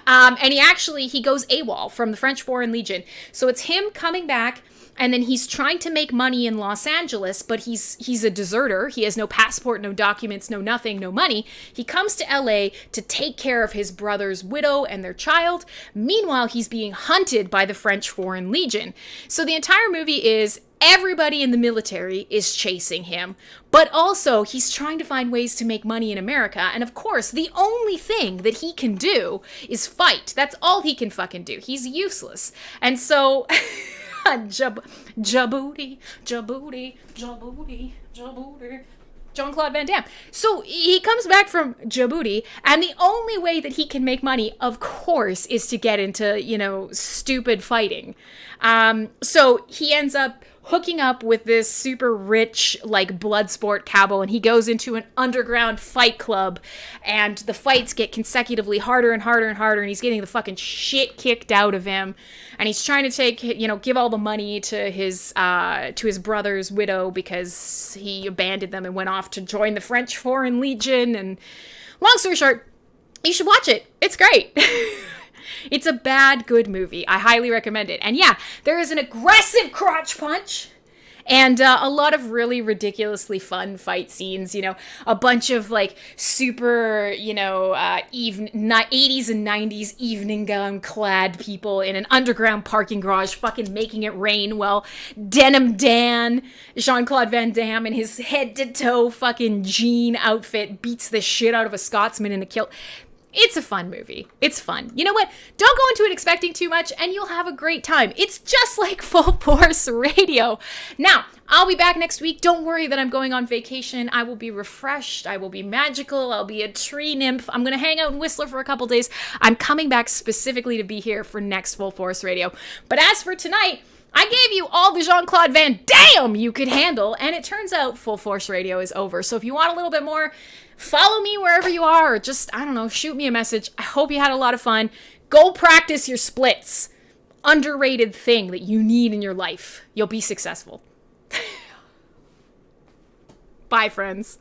And he goes AWOL from the French Foreign Legion. So it's him coming back, and then he's trying to make money in Los Angeles, but he's a deserter. He has no passport, no documents, no nothing, no money. He comes to LA to take care of his brother's widow and their child. Meanwhile, he's being hunted by the French Foreign Legion. So the entire movie is everybody in the military is chasing him, but also he's trying to find ways to make money in America. And of course, the only thing that he can do is fight. That's all he can fucking do. He's useless. And so... Djibouti. Jean-Claude Van Damme. So he comes back from Djibouti, and the only way that he can make money, of course, is to get into, stupid fighting. So he ends up hooking up with this super rich, blood sport cowboy, and he goes into an underground fight club, and the fights get consecutively harder and harder and harder, and he's getting the fucking shit kicked out of him, and he's trying to give all the money to his brother's widow because he abandoned them and went off to join the French Foreign Legion, and long story short, you should watch it. It's great. It's a bad, good movie. I highly recommend it. And yeah, there is an aggressive crotch punch and a lot of really ridiculously fun fight scenes. A bunch of super, 80s and 90s evening gown clad people in an underground parking garage fucking making it rain while Denim Dan, Jean-Claude Van Damme, in his head to toe fucking jean outfit beats the shit out of a Scotsman in a kilt. It's a fun movie. It's fun. You know what? Don't go into it expecting too much and you'll have a great time. It's just like Fullforce Radio. Now, I'll be back next week. Don't worry that I'm going on vacation. I will be refreshed. I will be magical. I'll be a tree nymph. I'm going to hang out in Whistler for a couple days. I'm coming back specifically to be here for next Fullforce Radio. But as for tonight, I gave you all the Jean-Claude Van Damme you could handle, and it turns out Fullforce Radio is over. So if you want a little bit more, follow me wherever you are, or just, shoot me a message. I hope you had a lot of fun. Go practice your splits. Underrated thing that you need in your life. You'll be successful. Bye, friends.